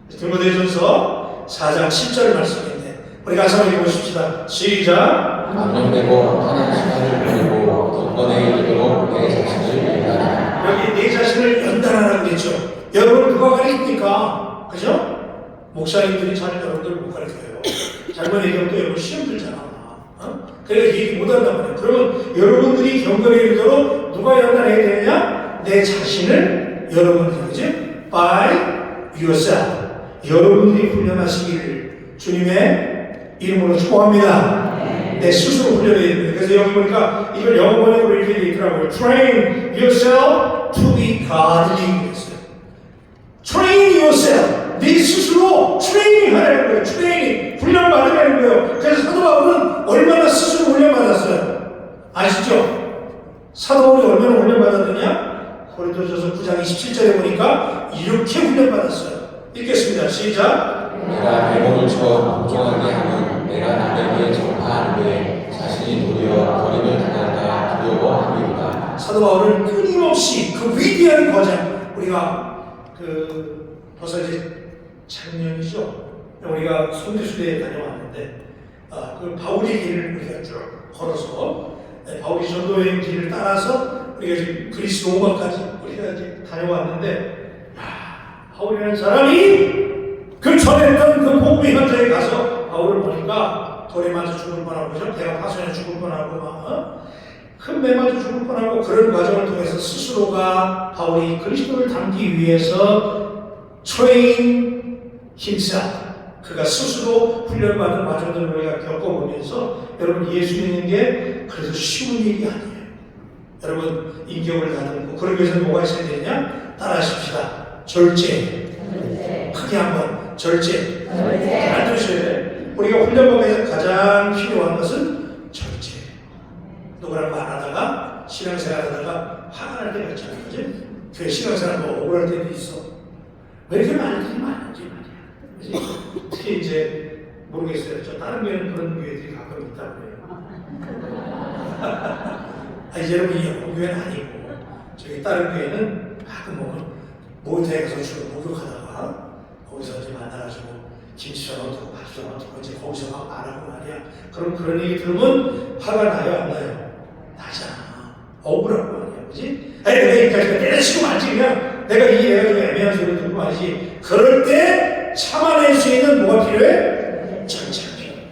디모데전서 4장 10절 말씀인데 우리 같이 한번 읽어보십시다. 시작. 망령되고 하나님 시간을 버리고 덕번에 이르도록 내 자신을 연단하라. 여기 내 자신을 연단하라고 그랬죠. 여러분 누가 가르칩니까? 그죠? 목사님들이 잘 여러분들 못 가르쳐요. 잘못 얘기하면 또 여러분 시험 들잖아. 그래서 얘기 못한단 말이에요. 그러면 여러분들이 경건에 이르도록 누가 연단해야 되느냐? 내 자신을 여러분들이 그죠? By yourself. 여러분들이 훈련하시기를 주님의 이름으로 축복합니다. 내 스스로 훈련해야 됩니다. 그래서 여기 보니까 이걸 영어 번역으로 이렇게 되어 있더라고요. Train yourself to be godly. Train yourself. 네 스스로 트레이닝 하라는 거예요. 트레이닝. 훈련 받으라는 거예요. 그래서 사도 바울은 얼마나 스스로 훈련 받았어요? 아시죠? 사도 바울이 얼마나 훈련 받았느냐? 고린도전서 9장 27절에 보니까 이렇게 훈련 받았어요. 읽겠습니다. 시작. 내가 대목을 쳐 공정하게 하면 내가 남에게 전파하는 데 자신이 도리어 버림을 당할까 두려워하리로다. 사도 바울은 끊임없이 그 위대한 과정, 우리가 벌써 이제 작년이죠. 우리가 선교수대에 다녀왔는데 그 바울의 길을 우리가 쭉 걸어서 바울이 전도여행 길을 따라서 우리가 지금 그리스 로마까지 우리가 이제 다녀왔는데 바울이라는 사람이 그 전했던 그 복음의 현장에 가서 바울을 보니까 돌에 맞아 죽을 뻔하고 그죠? 배가 파손해 죽을 뻔하고 막 큰 배 맞아 죽을 뻔하고 그런 과정을 통해서 스스로가 바울이 그리스도를 담기 위해서 트레인 himself, 그가 스스로 훈련받은 과정들을 우리가 겪어보면서 여러분 예수 믿는 게 그래서 쉬운 일이 아니에요. 여러분 인격을 다듬고 그러기 위해서는 뭐가 있어야 되냐? 따라하십시다. 절제. 크게 한번 절제. 잘 들으셔야 돼요. 우리가 훈련법에서 가장 필요한 것은 절제. 누구랑 말하다가 신앙생활 하다가 화가 날 때가 있잖아요. 그지? 그 신앙생활 뭐 억울할 때도 있어. 왜 이렇게 많은지 말이야. 그지? 특히 이제 모르겠어요. 저 다른 교회는 그런 교회들이 가끔 있다고 그래요. 이제 여러분 이 영국교회는 아니고 저기 다른 교회는 가끔 보면 모태에 가서 주로 목욕하다가 거기서 이제 만나가지고 김치전화 두고 밥전화 두고 이제 거기서 막 말하고 말이야. 그럼 그런 얘기 들으면 화가 나요 안 나요? 나잖아. 억울하고 말이야. 그지? 아니 내가 여기까지 때려치고 말지 그냥 내가 이 애매한 소리 듣고 말이지. 그럴 때 참아낼 수 있는 뭐가 필요해? 절제가 필요해.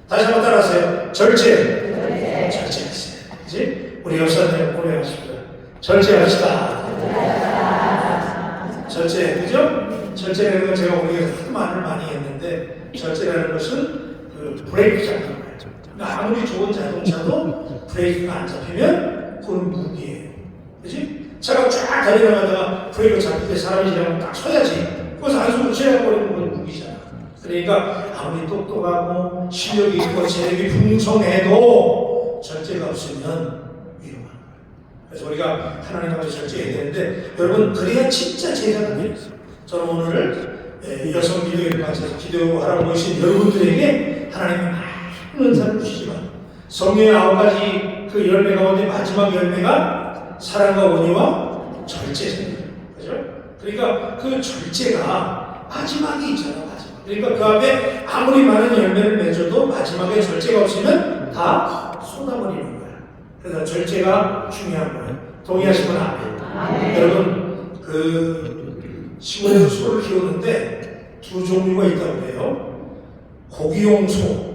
다시 한번 따라하세요. 절제. 절제하세요. 그지? 우리 역사님 고백하십니다. 절제합시다. 절제, 그죠? 절제라는 건 제가 오늘 하도 말을 많이 했는데 절제라는 것은 그 브레이크 잡는 거예요. 그러니까 아무리 좋은 자동차도 브레이크가 안 잡히면 그건 무기예요. 그지? 차가 쫙 달려나가다가 브레이크 잡힐 때 사람이 지나면 딱 서야지. 그래서 안수로 제어버리는 건 무기잖아. 그러니까 아무리 똑똑하고 실력이 있고 재력이 풍성해도 절제가 없으면 위험한 거예요. 그래서 우리가 하나님 앞에 절제해야 되는데 여러분 그래야 진짜 제자가 돼요. 저는 오늘 여성 기도회를 마쳐서 기도하라고 모이신 여러분들에게 하나님은 많은 은사를 주시지만 성령의 9가지 그 열매 가운데 마지막 열매가 사랑과 온유와 절제잖아요. 그죠? 그러니까 그 절제가 마지막이 있잖아요. 마지막. 그러니까 그 앞에 아무리 많은 열매를 맺어도 마지막에 절제가 없으면 다 쏟아버리는 거야. 그래서 절제가 중요한 거예요. 동의하시면 아멘. 여러분 그 시골에서 소를 키우는데 두 종류가 있다고 해요. 고기용 소,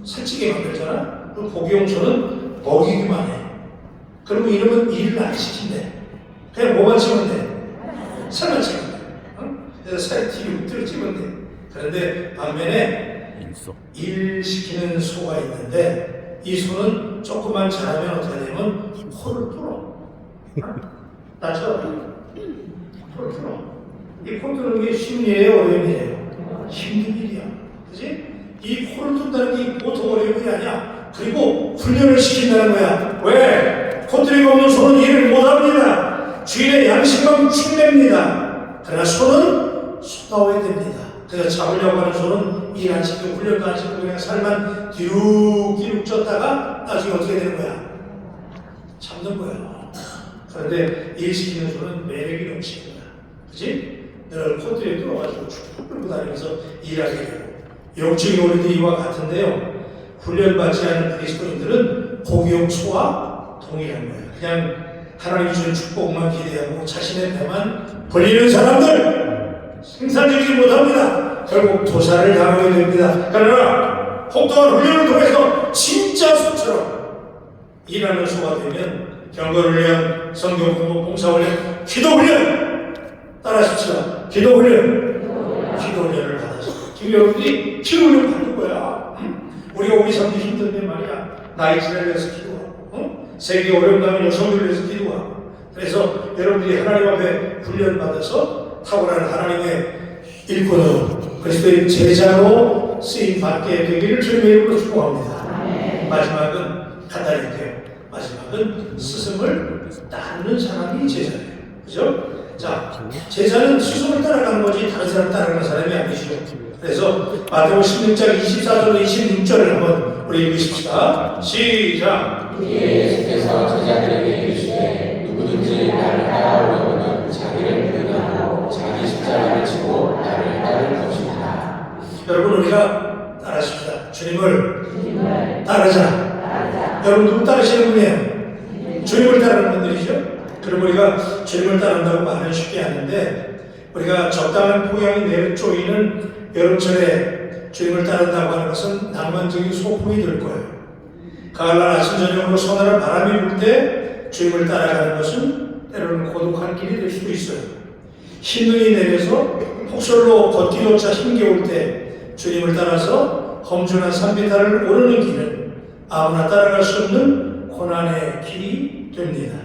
살찌게 만들잖아. 그 고기용 소는 먹이기만 해. 그리고 이러면 일을 안 시킨대. 그냥 뭐만 치면 돼? 살만 치면 돼. 그래서 살이 튀기고 찌면 돼. 그런데 반면에 일 시키는 소가 있는데 이 소는 조금만 자라면 어떻게 되면 코를 뚫어. 나처럼 코를 뚫어. 이 코 뚫는 게 쉬운 일이에요? 어려운 일이에요? 힘든 일이야. 그치? 이 코를 뚫는다는 게 보통 어려운 일이 아니야. 그리고 훈련을 시킨다는 거야. 왜? 코뚫이가 없는 소는 일을 못합니다. 주인의 양심만 축냅니다. 그러나 소는 쏟아와야 됩니다. 그래서 잡으려고 하는 소는 일 안 시키고 훈련도 안 시키고 그냥 살만 뒤룩뒤룩 쪘다가 나중에 어떻게 되는 거야? 잡는 거야. 그런데 일 시키는 소는 매력이 넘치는 거야. 그치? 늘 코트에 뚫어가지고 쭉 끌고 다니면서 일하게 되고 영적인 오리도 이와 같은데요. 훈련받지 않은 그리스도인들은 고기용 소와 동일한 거예요. 그냥 하나님 주는 축복만 기대하고 자신의 배만 벌리는 사람들 생산적이지 못합니다. 결국 도살을 당하게 됩니다. 그러나 혹독한 훈련을 통해서 진짜 소처럼 일하는 소가 되면 경건훈련, 성경공부, 봉사훈련, 기도훈련 따라하십시오. 기도훈련을 받아서 지금 여러분들이 기도훈련 받는 거야. 우리가 우리 삶이 힘든데 말이야. 나이 지나를 위해서 기도하고 세계 어려운 다음에 여성들을 위해서 기도하고 그래서 여러분들이 하나님 앞에 훈련받아서 탁월한 하나님의 일꾼으로 그리스도의 제자로 쓰임받게 되기를 주님의 이름으로 축복합니다. 마지막은 간단할게요. 마지막은 스승을 따르는 사람이 제자예요. 그죠? 자, 제자는 스승을 따라가는 거지 다른 사람 따라가는 사람이 아니죠. 그래서 마태복음 16장 24절로 26절을 한번 우리 읽으십시다. 시작. 예수께서 제자들에게 이르시되 누구든지 나를 따라오려거든 자기를 부인하고 자기 십자가를 지고 나를 따를 것이다. 여러분 우리가 따라하십시다. 주님을 따르자. 여러분 누구 따르시는 분이에요? 주님을 따르는 분들이죠. 그럼 우리가 주님을 따른다고 말은 쉽게 하는데 우리가 적당한 포양이 내쫓이는 여름철에 주님을 따른다고 하는 것은 낭만적인 소풍이 될 거예요. 가을날 아침 저녁으로 서늘한 바람이 불 때 주님을 따라가는 것은 때로는 고독한 길이 될 수도 있어요. 흰눈이 내려서 폭설로 걷기조차 힘겨울 때 주님을 따라서 험준한 산비탈을 오르는 길은 아무나 따라갈 수 없는 고난의 길이 됩니다.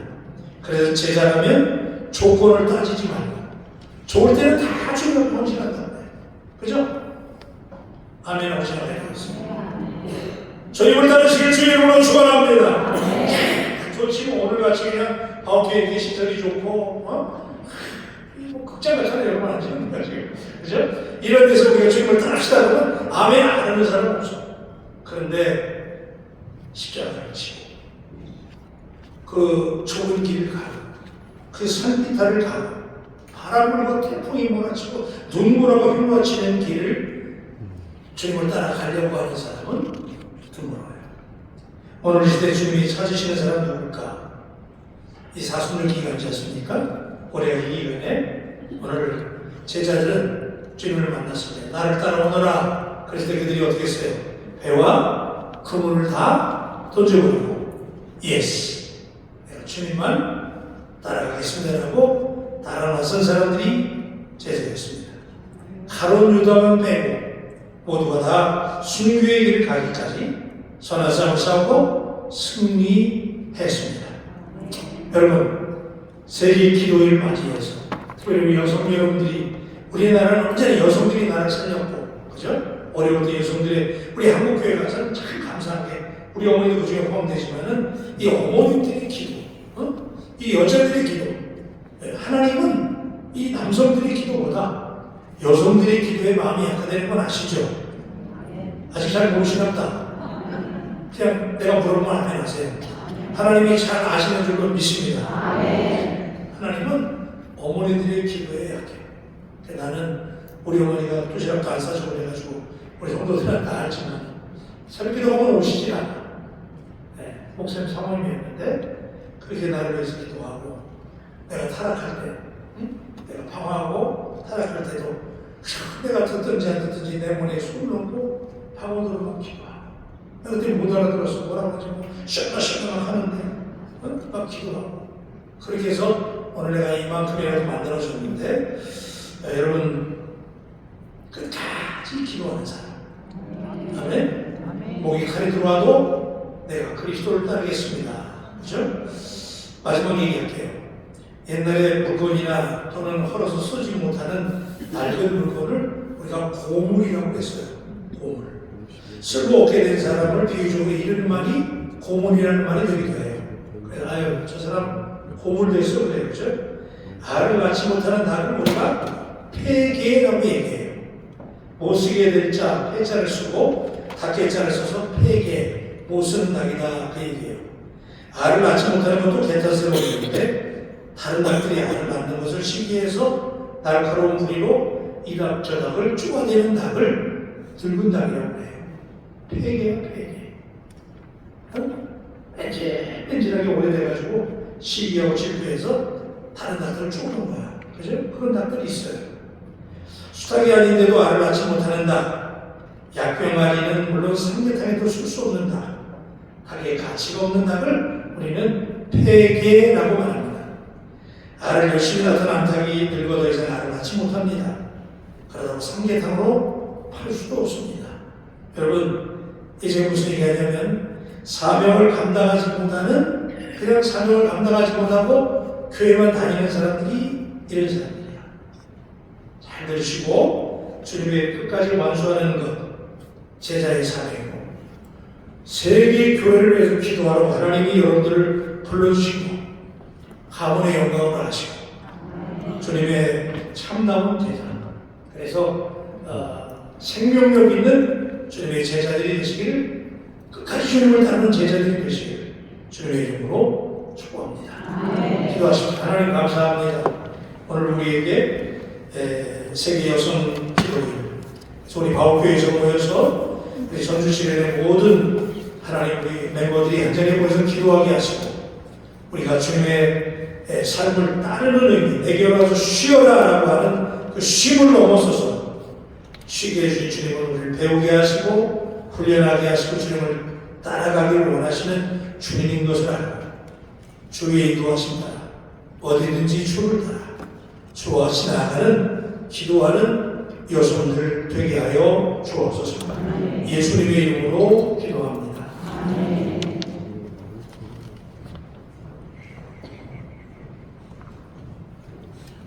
그래서 제자라면 조건을 따지지 말고 좋을 때는 다 주님을 헌신한단 말이에요. 그죠? 아멘 하고 생각해보겠습니다. 주님을 따르시길 주의 이름으로 축원합니다. 좋지 뭐 오늘같이 그냥 교회 계시절이 좋고 뭐 극장 같잖아요. 여러분 안 지는 거야 지금. 그죠? 이런 데서 우리가 주님을 따르시다 보면 아멘 안 하는 사람은 없어. 그런데 십자가를 지고 그 좁은 길을 가고 그 산비탈을 가고 바람 불고 태풍이 몰아치고 눈보라가 휘몰아치는 길을 주님을 따라가려고 하는 사람은 드물어요. 오늘 이 시대 주님이 찾으시는 사람 누굴까? 이 사순절 기간이지 않습니까? 올해가 2년에 오늘 제자들은 주님을 만났습니다. 나를 따라오너라. 그래서 그들이 어떻게 했어요? 배와 그물을 다 던져버리고 예스 주님만 따라가겠습니다라고 따라 나선 사람들이 제자였습니다. 가룟 유다만 빼고 모두가 다 순교의 길을 가기까지 선한 싸움을 싸우고 승리했습니다. 여러분 세계 기도를 맞이해서 특별히 여성 여러분들이 우리나라는 언제나 여성들이 나를 살렸고 그죠? 어려울 때 여성들의 우리 한국교회 가서는 참 감사한 게 우리 어머니도 그중에 포함되지만은 이 어머니들의 기도 이 여자들의 기도, 하나님은 이 남성들의 기도보다 여성들의 기도에 마음이 약화되는 건 아시죠? 아직 잘 모르시나 보다. 그냥 내가 물어보면 안 하세요. 하나님이 잘 아시는 줄로 믿습니다. 하나님은 어머니들의 기도에 약해요. 나는 우리 어머니가 도시락도 안 싸주고 그래가지고 우리 성도들은 다 알지만 새벽기도하고는 오시지 않아. 목사님 사모님이었는데 그렇게 나를 위해서 기도하고 내가 타락할 때, 내가 방황하고 타락할 때도 내가 듣든지 안 듣든지 내 몸에 손을 넣고 방언으로만 기도하고 내가 그때 못 알아들었어. 뭐라고 하지? ሸ나ሸ나 하는데 막 기도하고 그렇게 해서 오늘 내가 이만큼이라도 만들어줬는데 여러분 끝까지 기도하는 사람. 아멘. 목이 칼이 들어와도 내가 그리스도를 따르겠습니다. 그죠? 마지막 얘기할게요. 옛날에 물건이나 또는 헐어서 쓰지 못하는 낡은 물건을 우리가 고물이라고 했어요. 고물. 쓸모 없게 된 사람을 비유적으로 이런 말이 고물이라는 말이 되기도 해요. 그래서 아유 저 사람 고물됐어 그래요. 그죠? 알을 낳지 못하는 닭을 우리가 폐계라고 얘기해요. 못 쓰게 될 자, 폐자를 쓰고 닭개자를 써서 폐계, 못 쓰는 닭이다 그 얘기예요. 알을 낳지 못하는 것도 개탄스러운 일인데 다른 닭들이 알을 낳는 것을 시기해서 날카로운 부리로 이 닭 저 닭을 쪼아대는 닭을 붉은 닭이라고 해요. 폐계야 폐계. 뺀질뺀질하게 오래돼가지고 시기하고 질투해서 다른 닭들을 쪼는 거야. 그죠? 그런 닭들이 있어요. 수탉이 아닌데도 알을 낳지 못하는 닭, 약병아리는 물론 삼계탕에도 쓸 수 없는 닭, 닭의 가치가 없는 닭을 우리는 폐계라고 말합니다. 알을 열심히 낳던 암탉이 늙어 더 이상 알을 낳지 못합니다. 그러다고 삼계탕으로 팔 수도 없습니다. 여러분 이제 무슨 얘기하냐면 사명을 감당하지 못하는 그냥 사명을 감당하지 못하고 교회만 다니는 사람들이 이런 사람들이에요. 잘 들으시고 주님의 끝까지 완수하는 것 제자의 사명이고 세계 교회를 위해서 기도하러 하나님이 여러분들을 불러주시고 가문의 영광을 하시고 주님의 참다운 제자 그래서 생명력 있는 주님의 제자들이 되시기를 끝까지 주님을 따르는 제자들이 되시기를 주님의 이름으로 축복합니다. 기도하십시오. 하나님 감사합니다. 오늘 우리에게 세계 여성 기도일 우리 바울교회에서 모여서 우리 전주시련의 모든 하나님 우리 멤버들이 한 자리에 모여서 기도하게 하시고 우리가 주님의 삶을 따르는 의미 내게 와서 쉬어라 라고 하는 그 쉼을 넘어서서 쉬게 해주신 주님은 우리를 배우게 하시고 훈련하게 하시고 주님을 따라가기를 원하시는 주님인 것을 알고 주의 인도하신다. 어디든지 주를 따라 주와 지나가는 기도하는 여성들 되게 하여 주옵소서. 예수님의 이름으로 기도합니다.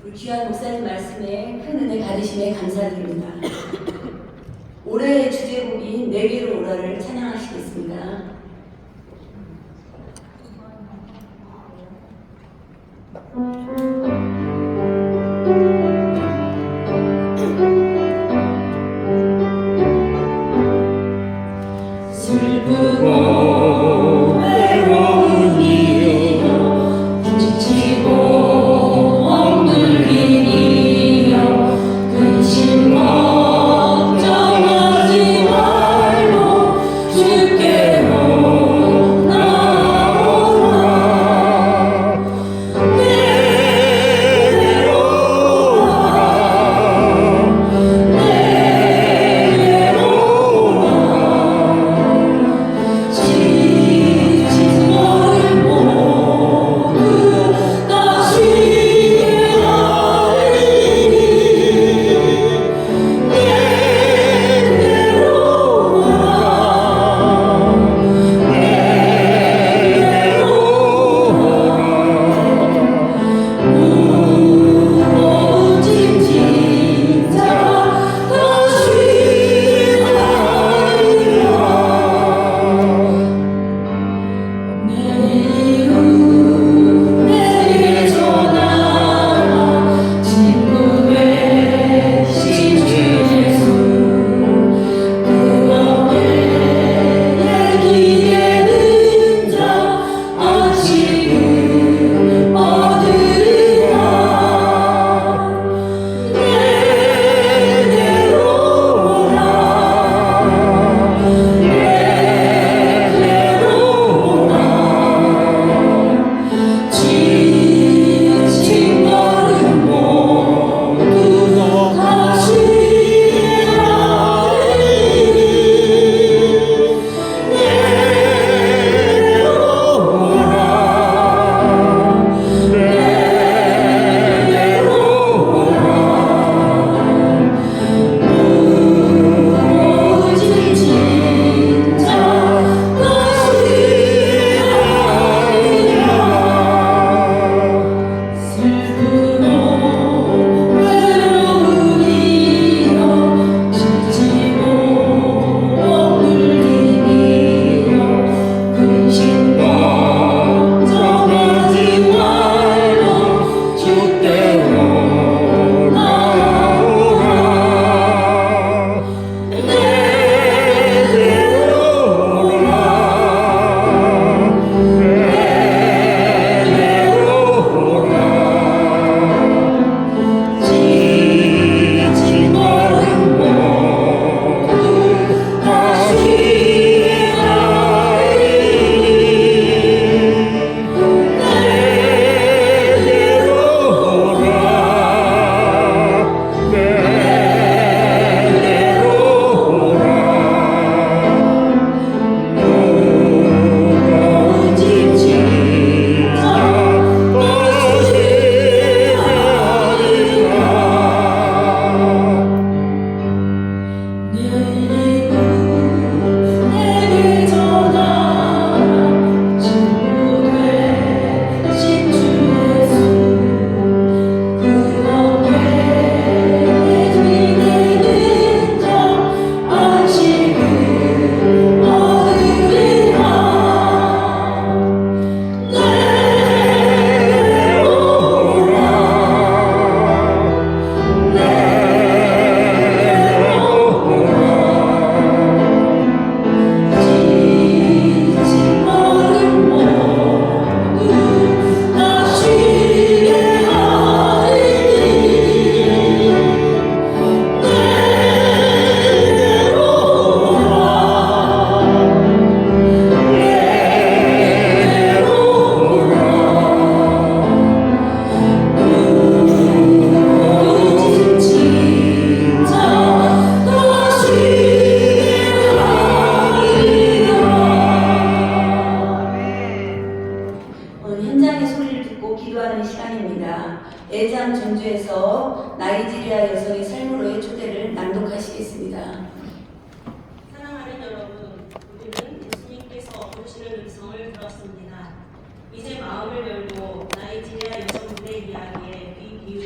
우리 귀한 목사님 말씀에 큰 은혜 받으심에 감사드립니다. 올해의 주제곡인 내게로 오라를 찬양하시겠습니다. 슬프고 외로운 이여 지치고 엉들린 이여 근심 걱정하지 말고 주께로 나오라 내게로 오라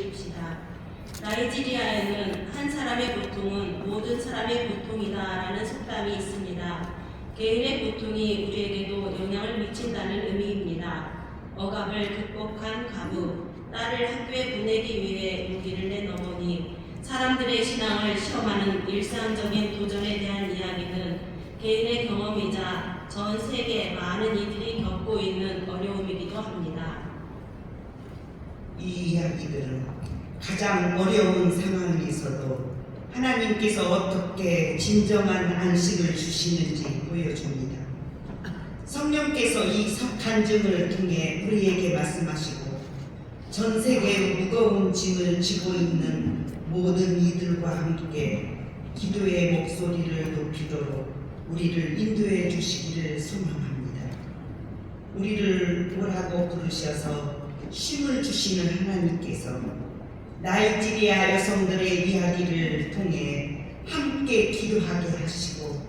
주십시다. 나이지리아에는 한 사람의 고통은 모든 사람의 고통이다라는 속담이 있습니다. 개인의 고통이 우리에게도 영향을 미친다는 의미입니다. 억압을 극복한 가부, 딸을 학교에 보내기 위해 용기를 낸 어머니, 사람들의 신앙을 시험하는 일상적인 도전에 대한 이야기는 개인의 경험이자 전 세계 많은 이들이 겪고 있는 어려움이기도 합니다. 이 이야기들은 가장 어려운 상황에서도 하나님께서 어떻게 진정한 안식을 주시는지 보여줍니다. 성령께서 이 간증을 통해 우리에게 말씀하시고 전 세계의 무거운 짐을 지고 있는 모든 이들과 함께 기도의 목소리를 높이도록 우리를 인도해 주시기를 소망합니다. 우리를 오라고 부르셔서 쉼을 주시는 하나님께서 나이지리아 여성들의 이야기를 통해 함께 기도하게 하시고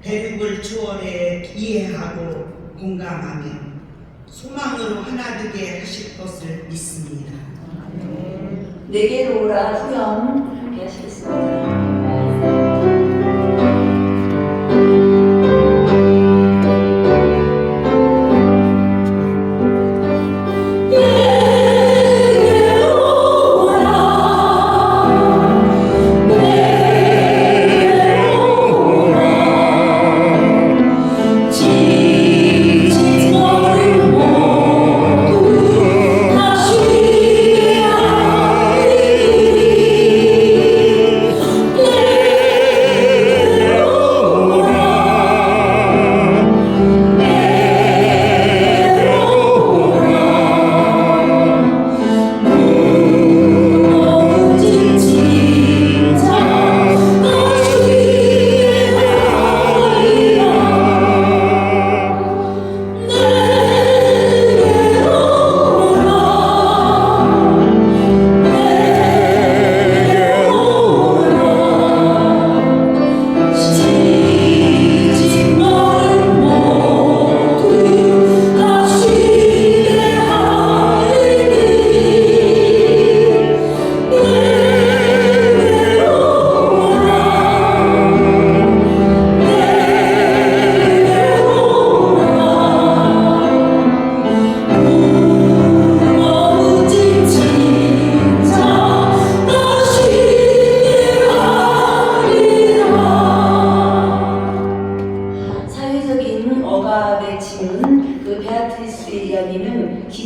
대륙을 추월해 이해하고 공감하며 소망으로 하나 되게 하실 것을 믿습니다. 내게로 오라 후렴 함께 하시겠습니다.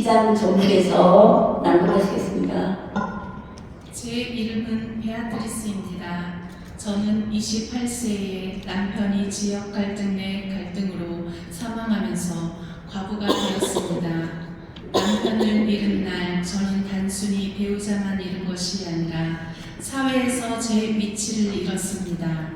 기장 전문에서 낭독하시겠습니다. 제 이름은 베아트리스입니다. 저는 28세에 남편이 지역 갈등 내 갈등으로 사망하면서 과부가 되었습니다. 남편을 잃은 날 저는 단순히 배우자만 잃은 것이 아니라 사회에서 제 위치를 잃었습니다.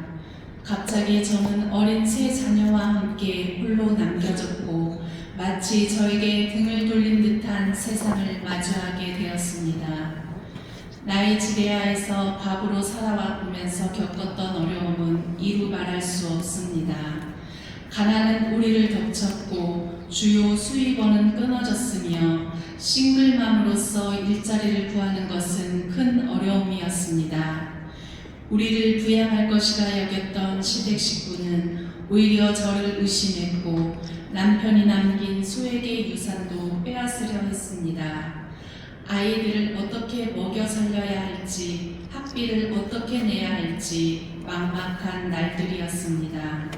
갑자기 저는 어린 세 자녀와 함께 홀로 남겨졌고 마치 저에게 등을 돌린 듯한 세상을 마주하게 되었습니다. 나이지리아에서 과부로 살아오면서 겪었던 어려움은 이루 말할 수 없습니다. 가난은 우리를 덮쳤고 주요 수입원은 끊어졌으며 싱글맘으로서 일자리를 구하는 것은 큰 어려움이었습니다. 우리를 부양할 것이라 여겼던 시댁 식구는 오히려 저를 의심했고 남편이 남긴 소액의 유산도 빼앗으려 했습니다. 아이들을 어떻게 먹여 살려야 할지, 학비를 어떻게 내야 할지 막막한 날들이었습니다.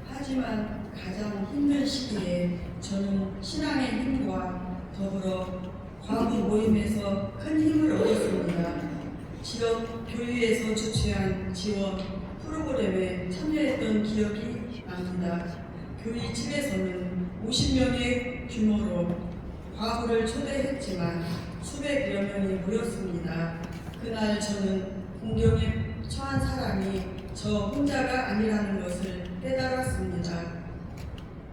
하지만 가장 힘든 시기에 저는 신앙의 힘과 더불어 과부 모임에서 큰 힘을 얻었습니다. 지역 교회에서 주최한 지원 프로그램에 참여했던 기억이 납니다. 교회 측에서는 50명의 규모로 과부를 초대했지만 수백여 명이 모였습니다. 그날 저는 공경에 처한 사람이 저 혼자가 아니라는 것을 깨달았습니다.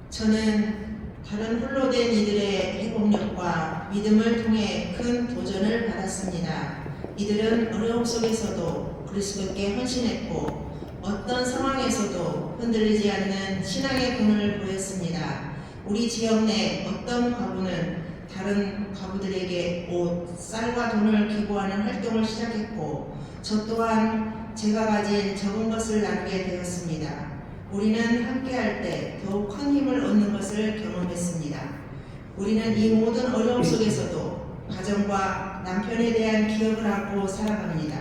저는 다른 홀로 된 이들의 행복력과 믿음을 통해 큰 도전을 받았습니다. 이들은 어려움 속에서도 그리스도께 헌신했고 어떤 상황에서도 흔들리지 않는 신앙의 본을 보였습니다. 우리 지역 내 어떤 과부는 다른 과부들에게 옷, 쌀과 돈을 기부하는 활동을 시작했고 저 또한 제가 가진 적은 것을 나누게 되었습니다. 우리는 함께할 때 더욱 큰 힘을 얻는 것을 경험했습니다. 우리는 이 모든 어려움 속에서도 가정과 남편에 대한 기억을 하고 살아갑니다.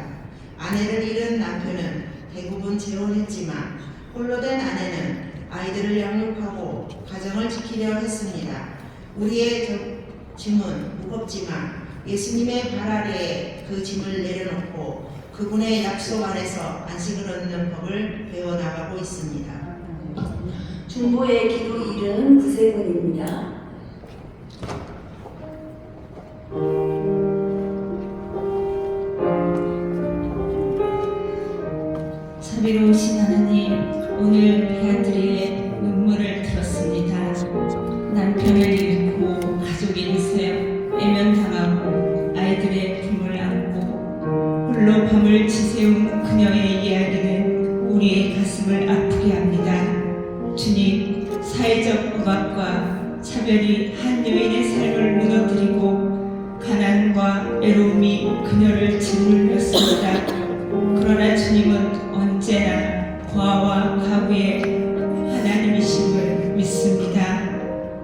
아내를 잃은 남편은 대부분 재혼했지만 홀로 된 아내는 아이들을 양육하고 가정을 지키려 했습니다. 우리의 짐은 무겁지만 예수님의 발 아래에 그 짐을 내려놓고 그분의 약속 안에서 안식을 얻는 법을 배워나가고 있습니다. 중보의 기도 일은 구세군입니다. 자비로우신 하나님, 오늘 베아트리의 눈물을 들었습니다. 남편을 잃고 가족이 되세요. 외면당하고 아이들의 품을 안고 홀로 밤을 지새운 그녀의 이야기는 우리의 가슴을 아프게 합니다. 주님, 사회적 억압과 차별이 한 여인의 삶을 무너뜨리고 가난과 외로움이 그녀를 짓눌렸습니다. 그러나 주님은 언제나 고아와 가부의 하나님이심을 믿습니다.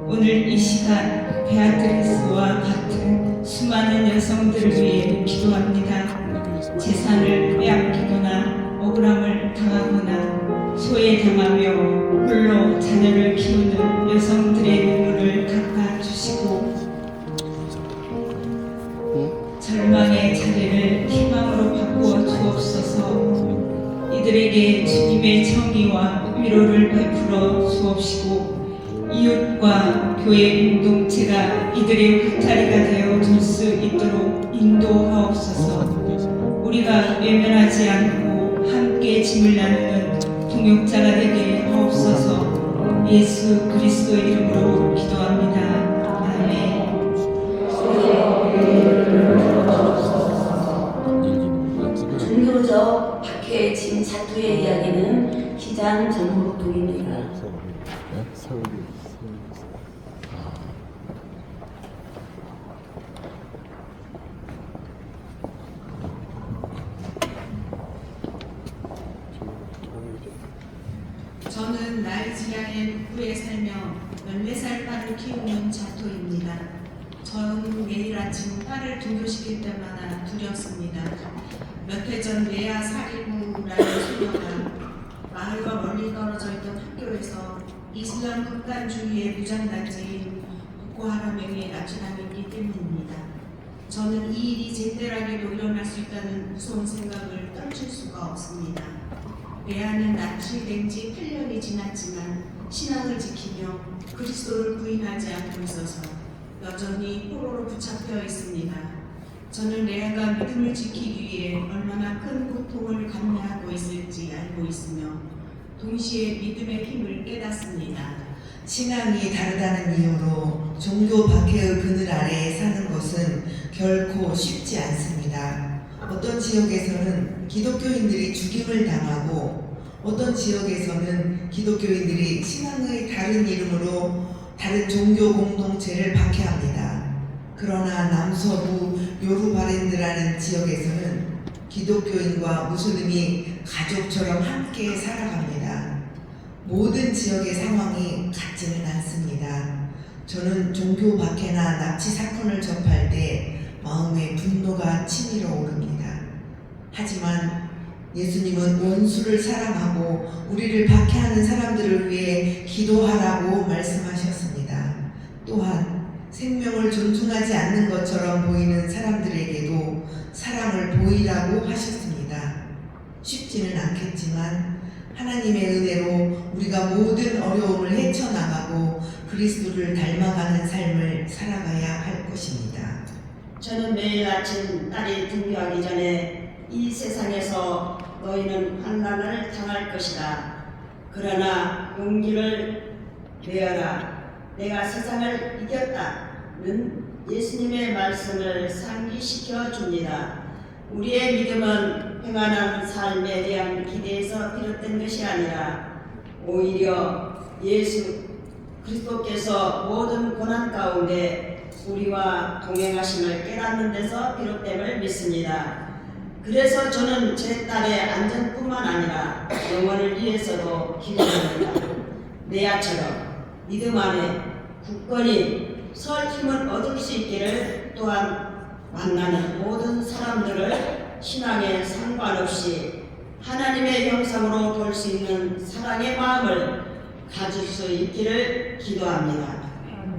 오늘 이 시간 베아트리스와 같은 수많은 여성들을 위해 기도합니다. 재산을 빼앗기거나 억울함을 당하거나 소외당하며 홀로 자녀를 키우는 여성들의 눈물을 닦아주시고 절망의 자리를 희망으로 바꾸어 주옵소서. 이들에게 주님의 정의와 위로를 베풀어 주옵시고 이웃과 교회 공동체가 이들의 울타리가 되어 줄 수 있도록 인도하옵소서. 우리가 외면하지 않고 함께 짐을 나누는 동역자가 되게 하옵소서. 예수 그리스도의 이름으로 기도합니다. 아멘. 종교적 박해의 짐 자투의 이야기는 기장 전복동입니다. 저는 나이지리아의 북부에 살며 14살 딸을 키우는 자토입니다. 저는 매일 아침 딸을 등교시킬 때마다 두렵습니다. 몇 해 전 메아 사리부라는 소녀가 마을과 멀리 떨어져 있던 학교에서 이슬람 극단주의의 무장단체인 보코하람에게 납치당했기 때문입니다. 저는 이 일이 제때라게도 일어날 수 있다는 무서운 생각을 떨칠 수가 없습니다. 메아는 납치된 지 8년이 지났지만 신앙을 지키며 그리스도를 부인하지 않고 있어서 여전히 포로로 붙잡혀 있습니다. 저는 레아가 믿음을 지키기 위해 얼마나 큰 고통을 감내하고 있을지 알고 있으며 동시에 믿음의 힘을 깨닫습니다. 신앙이 다르다는 이유로 종교 박해의 그늘 아래에 사는 것은 결코 쉽지 않습니다. 어떤 지역에서는 기독교인들이 죽임을 당하고 어떤 지역에서는 기독교인들이 신앙의 다른 이름으로 다른 종교 공동체를 박해합니다. 그러나 남서부 요르바랜드라는 지역에서는 기독교인과 무슬림이 가족처럼 함께 살아갑니다. 모든 지역의 상황이 같지는 않습니다. 저는 종교 박해나 납치 사건을 접할 때 마음에 분노가 치밀어 오릅니다. 하지만 예수님은 원수를 사랑하고 우리를 박해하는 사람들을 위해 기도하라고 말씀하셨습니다. 또한 생명을 존중하지 않는 것처럼 보이는 사람들에게도 사랑을 보이라고 하셨습니다. 쉽지는 않겠지만 하나님의 은혜로 우리가 모든 어려움을 헤쳐나가고 그리스도를 닮아가는 삶을 살아가야 할 것입니다. 저는 매일 아침 딸이 등교하기 전에 이 세상에서 너희는 환난을 당할 것이다. 그러나 용기를 내어라. 내가 세상을 이겼다는 예수님의 말씀을 상기시켜 줍니다. 우리의 믿음은 평안한 삶에 대한 기대에서 비롯된 것이 아니라 오히려 예수 그리스도께서 모든 고난 가운데 우리와 동행하심을 깨닫는 데서 비롯됨을 믿습니다. 그래서 저는 제 딸의 안전뿐만 아니라 영혼을 위해서도 기도합니다. 네아처럼 믿음 안에 굳건히 설 힘을 얻을 수 있기를, 또한 만나는 모든 사람들을 신앙에 상관없이 하나님의 형상으로 볼 수 있는 사랑의 마음을 가질 수 있기를 기도합니다.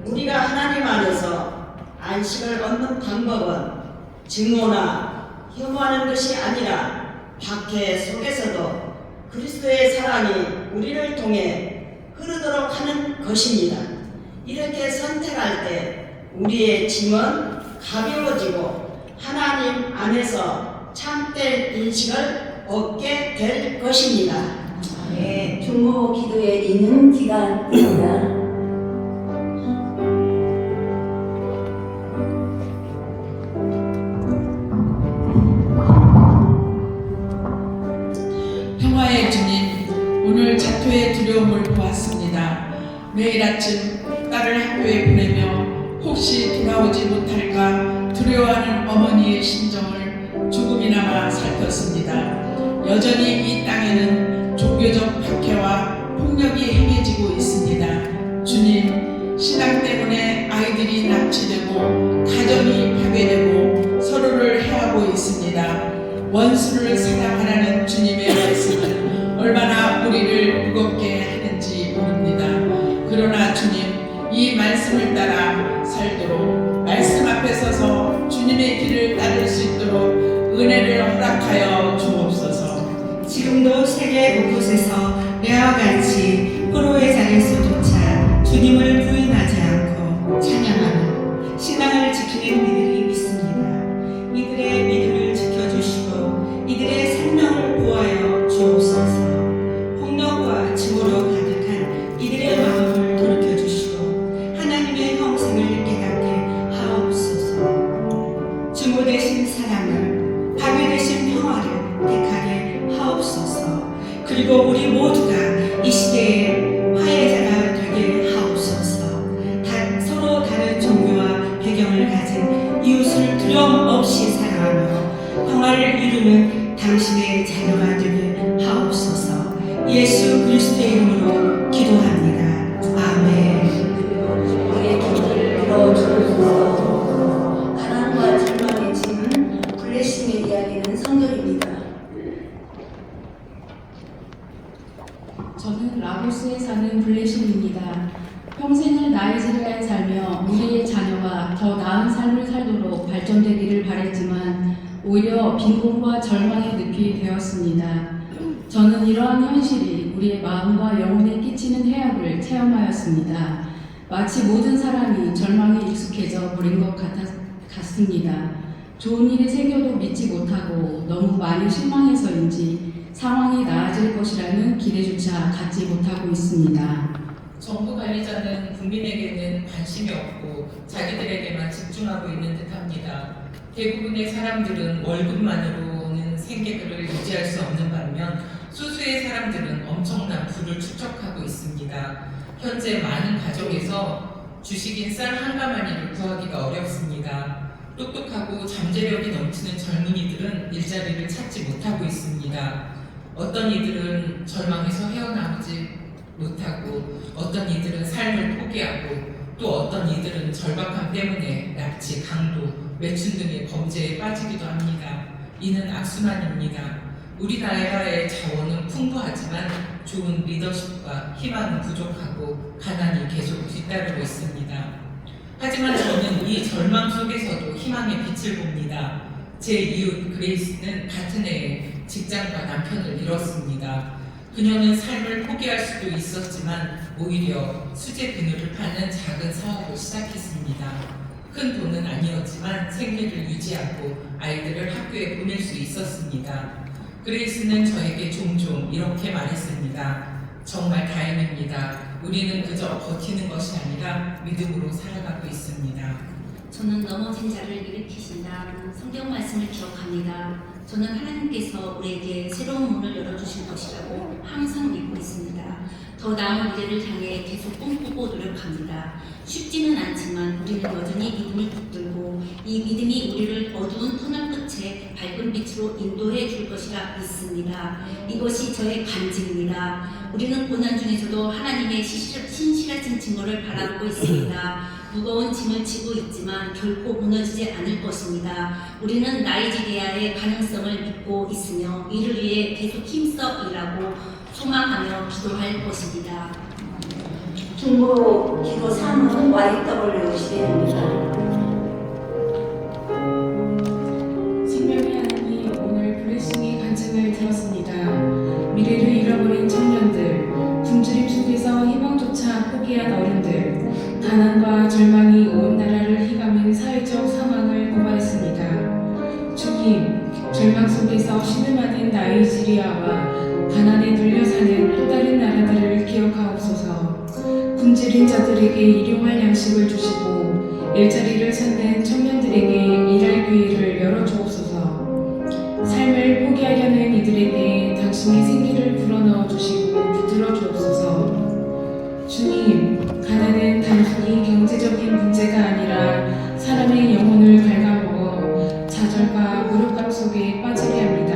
우리가 하나님 안에서 안식을 얻는 방법은 증오나 혐오하는 것이 아니라 박해 속에서도 그리스도의 사랑이 우리를 통해 흐르도록 하는 것입니다. 이렇게 선택할 때 우리의 짐은 가벼워지고 하나님 안에서 참된 인식을 얻게 될 것입니다. 네, 중보 기도의 이는 기간입니다. 평화의 주님, 오늘 자토의 두려움을 보았습니다. 매일 아침 딸을 학교에 보내며 혹시 돌아오지 못할까 두려워하는 어머니의 심정을 조금이나마 살폈습니다. 여전히 이 땅에는 종교적 박해와 폭력이 행해지고 있습니다. 주님, 신앙 때문에 아이들이 납치되고 가정이 파괴되고 서로를 해하고 있습니다. 원수를 사랑하라는 주님의 말씀은 얼마나 우리를 무겁게 하는지 모릅니다. 그러나 주님, 이 말씀을 따라 살도록 말씀 앞에 서서 주님의 길을 따를 수 있도록 은혜를 허락하여 주옵소서. 지금도 세계 곳곳에서 내와 같이 포로의 자리에서조차 주님을 부인하지 않고 찬양하는 신앙을 지키는 이들이 있습니다. 이들의 믿음을 지켜주시고 이들의 생명을 보호하여 주옵소서. 폭력과 증오로 가득한 이들의 마음을 돌이켜주시고 하나님의 형상을 깨닫게 하옵소서. 증오 대신 사랑을, 파괴 대신 평화를 택하게 하옵소서. 그리고 우리 모두가 이 시대의 화해자가 되게 하옵소서. 서로 다른 종교와 배경을 가진 이웃을 두려움 없이 사랑하며 평화를 이루는 당신의 자녀가 되게 하옵소서. 예수 그리스도의 이름으로 기도합니다. 아멘. 우리의 기도를 들어주옵소서. 가난과 절망의 짐은 블레싱의 이야기는 성결입니다. 저는 라고스에 사는 블레싱입니다. 평생을 나이지리아에 살며 우리의 자녀가 더 나은 삶을 살도록 발전되기를 바랬지만 오히려 빈곤과 절망의 늪이 되었습니다. 저는 이러한 현실이 우리의 마음과 영혼에 끼치는 해악을 체험하였습니다. 마치 모든 사람이 절망에 익숙해져 버린 것 같습니다. 좋은 일에 새겨도 믿지 못하고 너무 많이 실망해서인지 상황이 나아질 것이라는 기대조차 갖지 못하고 있습니다. 정부 관리자는 국민에게는 관심이 없고 자기들에게만 집중하고 있는 듯합니다. 대부분의 사람들은 월급만으로는 생계를 유지할 수 없는 반면 소수의 사람들은 엄청난 부를 축적하고 있습니다. 현재 많은 가정에서 주식인 쌀 한 가마니를 구하기가 어렵습니다. 똑똑하고 잠재력이 넘치는 젊은이들은 일자리를 찾지 못하고 있습니다. 어떤 이들은 절망에서 헤어나오지 못하고 어떤 이들은 삶을 포기하고 또 어떤 이들은 절박함 때문에 납치, 강도, 매춘 등의 범죄에 빠지기도 합니다. 이는 악순환입니다. 우리나라의 자원은 풍부하지만 좋은 리더십과 희망은 부족하고 가난이 계속 뒤따르고 있습니다. 하지만 저는 이 절망 속에서도 희망의 빛을 봅니다. 제 이웃 그레이스는 같은 해에 직장과 남편을 잃었습니다. 그녀는 삶을 포기할 수도 있었지만 오히려 수제 비누를 파는 작은 사업을 시작했습니다. 큰 돈은 아니었지만 생계를 유지하고 아이들을 학교에 보낼 수 있었습니다. 그레이스는 저에게 종종 이렇게 말했습니다. 정말 다행입니다. 우리는 그저 버티는 것이 아니라 믿음으로 살아가고 있습니다. 저는 넘어진 자를 일으키신다는 성경 말씀을 기억합니다. 저는 하나님께서 우리에게 새로운 문을 열어주실 것이라고 항상 믿고 있습니다. 더 나은 미래를 향해 계속 꿈꾸고 노력합니다. 쉽지는 않지만 우리는 여전히 믿음을 붙들고 이 믿음이 우리를 어두운 터널 끝에 밝은 빛으로 인도해 줄 것이라 믿습니다. 이것이 저의 간증입니다. 우리는 고난 중에서도 하나님의 신실하신 증거를 바라보고 있습니다. 무거운 짐을 지고 있지만 결코 무너지지 않을 것입니다. 우리는 나이지리아의 가능성을 믿고 있으며 이를 위해 계속 힘써 일하고 소망하며 기도할 것입니다. 중보 기도 3은 YW 시대입니다. 생명의 하나님, 오늘 블레싱의 간증을 들었습니다. 미래를 잃어버린 청년들, 굶주림 속에서 희망조차 포기한 어른들, 가난과 절망이 온 나라를 휘감은 사회적 상황을 고발했습니다. 주님, 절망 속에서 신음하는 나이지리아와 가난에 눌려 사는 또 다른 나라들을 기억하옵소서. 굶주린 자들에게 일용할 양식을 주시고 일자리를 찾는 청년들에게 일할 기회를 열어주옵소서. 삶을 포기하려는 이들에게 당신의 생기를 불어넣어 주시고 붙들어 주옵소서. 주님, 가난은 단순히 경제적인 문제가 아니라 사람의 영혼을 갉아먹어 좌절과 무력감 속에 빠지게 합니다.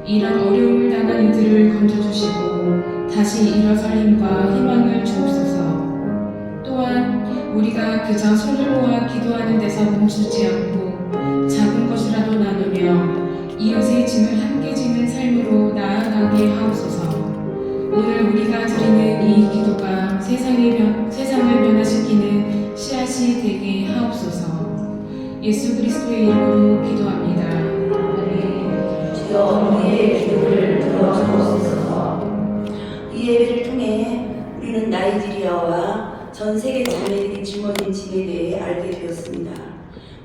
이런 어려움을 당한 이들을 건져주시고 다시 일어설 힘과 희망을 주옵소서. 또한 우리가 그저 손을 모아 기도하는 데서 멈추지 않고 작은 것이라도 나누며 이웃의 짐을 함께 지는 삶으로 나아가게 하옵소서. 오늘 우리가 드리는 이 기도가 세상을 변화시키는 씨앗이 되게 하옵소서. 예수 그리스도의 이름으로 기도합니다. 주여 우리의 기도를 들어주옵소서. 이 예배를 통해 우리는 나이지리아와 전 세계 자매들이 짊어진 짐에 대해 알게 되었습니다.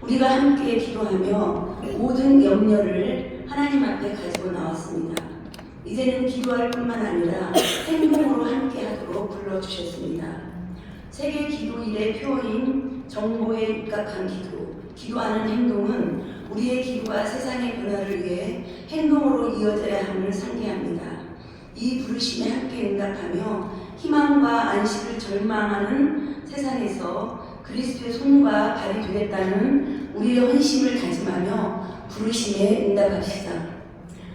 우리가 함께 기도하며 모든 염려를 하나님 앞에 가지고 나왔습니다. 이제는 기도할 뿐만 아니라 행동으로 함께 하도록 불러주셨습니다. 세계 기도일의 표어인 정보에 입각한 기도하는 행동은 우리의 기도가 세상의 변화를 위해 행동으로 이어져야 함을 상기합니다. 이 부르심에 함께 응답하며 희망과 안식을 절망하는 세상에서 그리스도의 손과 발이 되겠다는 우리의 헌신을 다짐하며 부르심에 응답합시다.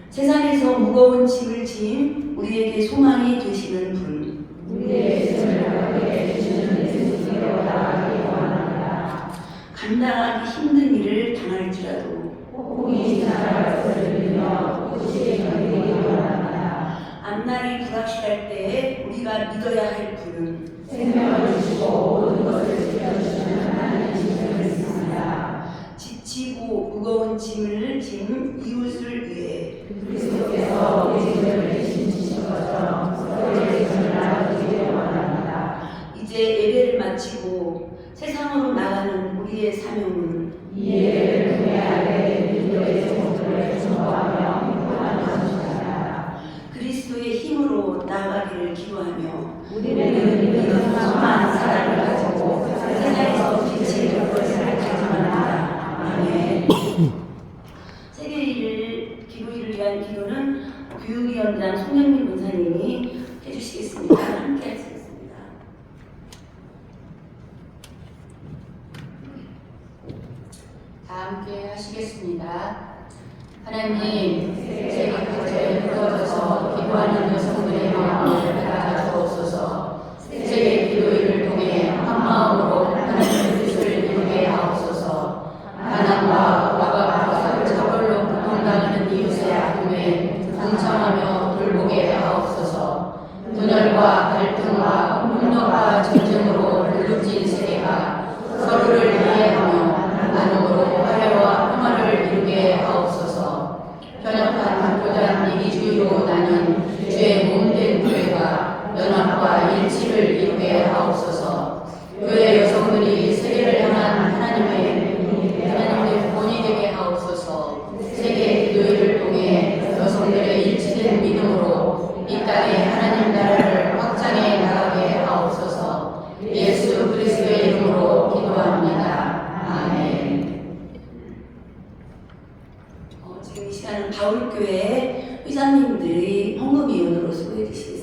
세상에서 무거운 짐을 지인 우리에게 소망이 되시는 분, 우리의 짐을 가볍게 해주시는 예수님께로 나아가기 원합니다. 감당하기 힘든 일을 당할지라도 혹이 지나갈 것을 믿으며 굳이 견디기 원합니다. 앞날이 불확실할 때에 우리가 믿어야 할 분은 생명을 주시고 모든 것을 지켜주시는 하나님이심을 믿습니다. 지치고 무거운 짐을 진 이웃을 위해 그리스도께서 우리 짐을 대신 지신 것처럼 서로의 짐을 나눠주기를 원합니다. 이제 예배를 마치고 세상으로 나가는 우리의 사명은 이 예배를 통해 알게 된 그리스도의 정보를 증거하며 행동하는 것입니다. 그리스도의 힘으로 나아가기를 기도하며 우리는 믿음만 사랑을 가지고 세상에서 빛이 될 것을 다짐합니다. 아멘. 세계 기도일을 위한 기도는 교육위원장 송영민 권사님이 해주시겠습니다. 함께 하시겠습니다. 다 함께 하시겠습니다. 하나님, 세계 교회에 흩어져서 기도하는 여성들의 마음을 받아주옵소서. 세계 기도일을 통해 한 마음으로 하나님의 뜻을 이루게 하옵소서. 가난과 과거와 저걸로 고통당하는 이웃의 아픔에 동참하며 돌보게 하옵소서. 분열과 갈등과 폭력과 전쟁으로 불룩진 세계가 서로를 이해하며 나눔으로 화해와 평화를 이루게 하옵소서. 편협한 교단 이기주의로 나뉜 죄의 몸된 교회가 연합과 일치를 이루게 하옵소서. 지역교회 회장님들이 헌금위원으로 수고해 주시겠습니다.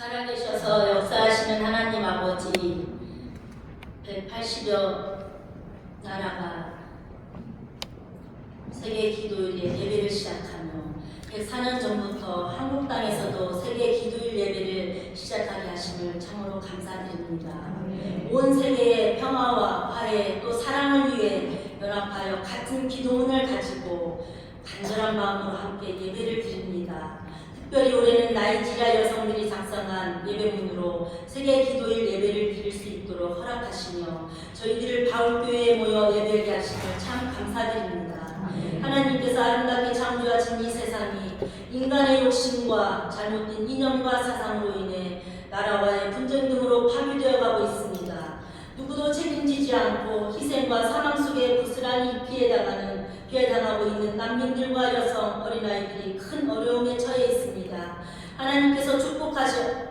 살아계셔서 역사하시는 하나님 아버지, 180여 나라가 세계 기도일 예배를 시작하며 104년 전부터 한국 땅에서도 세계 기도일 예배를 시작하게 하심을 참으로 감사드립니다. 온 세계의 평화와 화해 또 사랑을 위해 연합하여 같은 기도문을 가지고 간절한 마음으로 함께 예배를 드립니다. 특별히 올해는 나이지리아 여성들이 작성한 예배문으로 세계 기도일 예배를 드릴 수 있도록 허락하시며 저희들을 바울교회에 모여 예배하게 하심을 참 감사드립니다. 하나님께서 아름답게 창조하신 이 세상이 인간의 욕심과 잘못된 이념과 사상으로 인해 나라와의 분쟁 등으로 파괴되어 가고 있습니다. 누구도 책임지지 않고 희생과 사망 속에 고스란히 피해당하고 있는 난민들과 여성, 어린아이들이 큰 어려움에 처해 있습니다. 하나님께서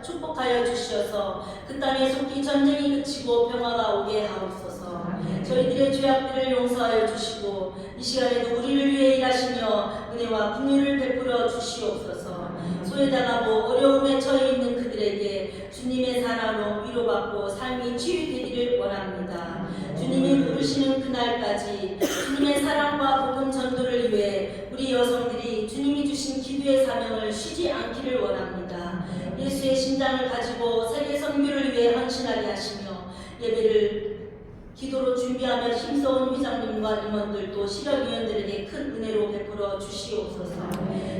축복하여 주시어서 그 땅에 속히 전쟁이 그치고 평화가 오게 하옵소서. 저희들의 죄악들을 용서하여 주시고 이 시간에도 우리를 위해 일하시며 은혜와 긍휼을 베풀어 주시옵소서. 소외당하고 어려움에 처해 있는 그들에게 주님의 사랑으로 위로받고 삶이 치유되기를 원합니다. 주님이 부르시는 그날까지 주님의 사랑과 복음 전도를 위해 우리 여성들이 주님이 주신 기도의 사명을 쉬지 않기를 원합니다. 예수의 심장을 가지고 세계 선교를 위해 헌신하게 하시며 예배를 기도로 준비하며 힘써온 회장님과 임원들도 실험위원들에게 큰 은혜로 베풀어 주시옵소서.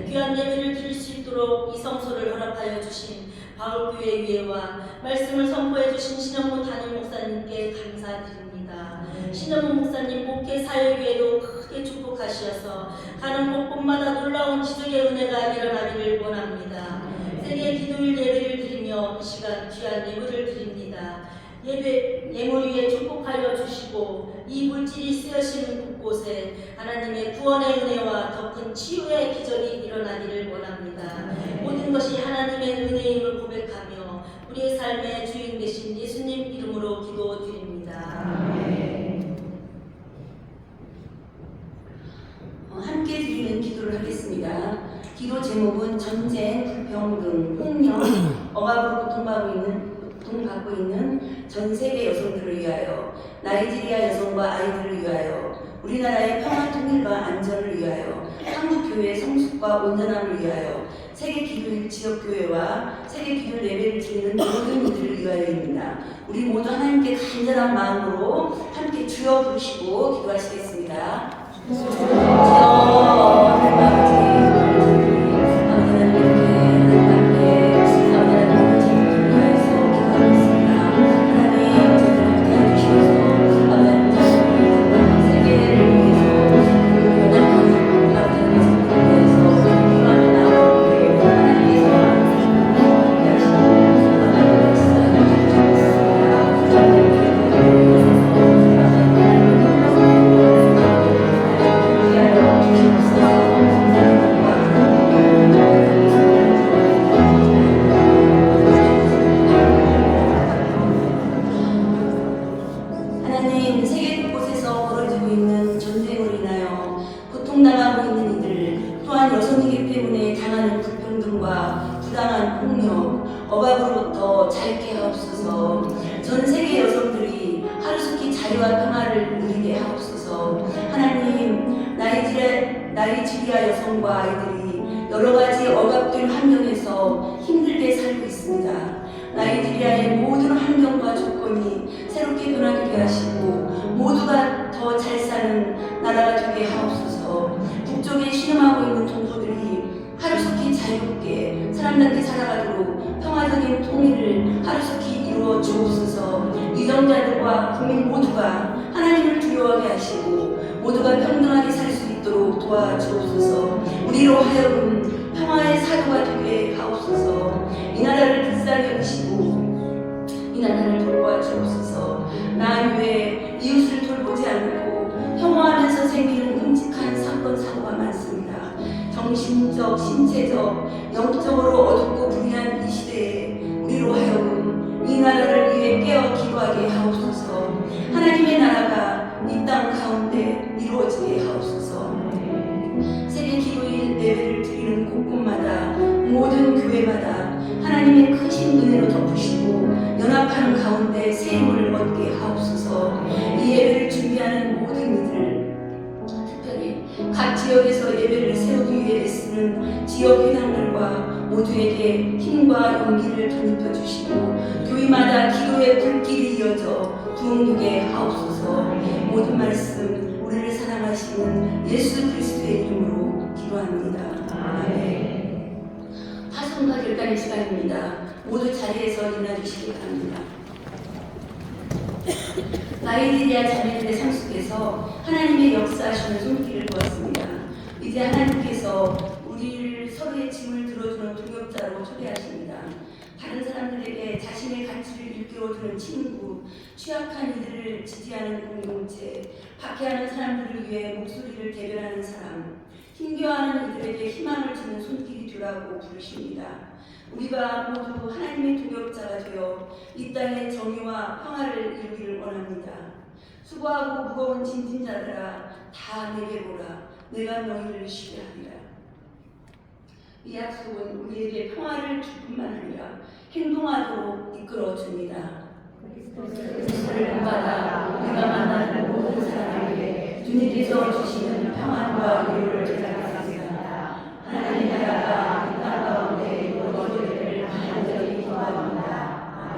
귀한 예배를 드릴 수 있도록 이 성소를 허락하여 주신 바울교회 위회와 말씀을 선포해 주신 신영무 담임 목사님께 감사드립니다. 신영무 목사님 목회 사역에도 크게 축복하시어서 가는 곳곳마다 놀라운 지적의 은혜가 일어나기를 원합니다. 세계 기도일 예배를 드리며 이 시간 귀한 예물을 드립니다. 예물 위에 축복하여 주시고 이 물질이 쓰여지는 곳곳에 하나님의 구원의 은혜와 더 큰 치유의 기적이 일어나기를 원합니다. 모든 것이 하나님의 은혜임을 고백하며 우리의 삶의 주인 되신 예수님 이름으로 기도드립니다. 함께 드리는 기도를 하겠습니다. 기도 제목은 전쟁, 불평등, 폭력, 억압으로 고통받고 있는 전 세계 여성들을 위하여, 나이지리아 여성과 아이들을 위하여, 우리나라의 평화 통일과 안전을 위하여, 한국 교회의 성숙과 온전함을 위하여, 세계 기도일 지역 교회와 세계 기도 예배를 드리는 모든 이들을 위하여입니다. 우리 모두 하나님께 간절한 마음으로 함께 주여 부르시고 기도하시겠습니다. 하나님, 세계 곳곳에서 벌어지고 있는 전쟁으로 인하여 고통당하고 있는 이들, 또한 여성이기 때문에 당하는 불평등과 부당한 폭력, 억압으로부터 자유케 하옵소서. 전 세계 여성들이 하루속히 자유와 평화를 누리게 하옵소서. 하나님, 나이지리아 여성과 아이들이 여러 가지 억압된 환경에서 힘들게 살고 있습니다. 나이지리아의 모든 환경과 조건이 새롭게 변하게 하시고 모두가 더 잘 사는 나라가 되게 하옵소서. 북쪽에 신음하고 있는 동포들이 하루속히 자유롭게 사람답게 살아가도록 평화적인 통일을 하루속히 이루어 주옵소서. 이정자들과 국민 모두가 하나님을 두려워하게 하시고 모두가 평등하게 살 수 있도록 도와주옵소서. 우리로 하여금 평화의 사도가 되게 하옵소서. 이 나라를 불쌍히 여기시고 이 나라를 돌보아 주옵소서. 나 외에 이웃을 돌보지 않고 혐오하면서 생기는 끔찍한 사건 사고가 많습니다. 정신적, 신체적, 영적으로 어둡고 불의한 이 시대에 우리로 하여금 이 나라를 위해 깨어 기도하게 하옵소서. 하나님의 나라가 이 땅 가운데 이루어지게 하옵소서. 세계 기도일 예배를 드리는 곳곳마다 모든 교회마다 하나님의 크신 은혜로 덮으시고 연합하는 가운데 새 힘을 얻게 하옵소서. 이 예배를 준비하는 모든 이들, 특별히 각 지역에서 예배를 세우기 위해 애쓰는 지역 회장들과 모두에게 힘과 용기를 덧입혀 주시고 교회마다 기도의 불길이 이어져 부흥되게 하옵소서. 모든 말씀 우리를 사랑하시는 예수 그리스도의 이름으로 기도합니다. 아멘. 파송과 결단의 시간입니다. 모두 자리에서 일어나주시기 바랍니다. 나이지리아 자매들의 삶 속에서 하나님의 역사하시는 손길을 보았습니다. 이제 하나님께서 우리를 서로의 짐을 들어주는 동역자로 초대하십니다. 다른 사람들에게 자신의 가치를 일깨워주는 친구, 취약한 이들을 지지하는 공동체, 박해하는 사람들을 위해 목소리를 대변하는 사람, 힘겨워하는 이들에게 희망을 주는 손길이 되라고 부르십니다. 우리가 모두 하나님의 동역자가 되어 이 땅의 정의와 평화를 이루기를 원합니다. 수고하고 무거운 짐진 자들아 다 내게 오라. 내가 너희를 쉬게 하리라. 이 약속은 우리에게 평화를 줄 뿐만 아니라 행동하도록 이끌어줍니다. 그리스도를 본받아 우리가 만나는 모든 사람에게 주님께서 주시는 평안과 위로를 전하겠습니다. 하나님 나라가 이 땅 가운데 이루어지기를 간절히 기도합니다.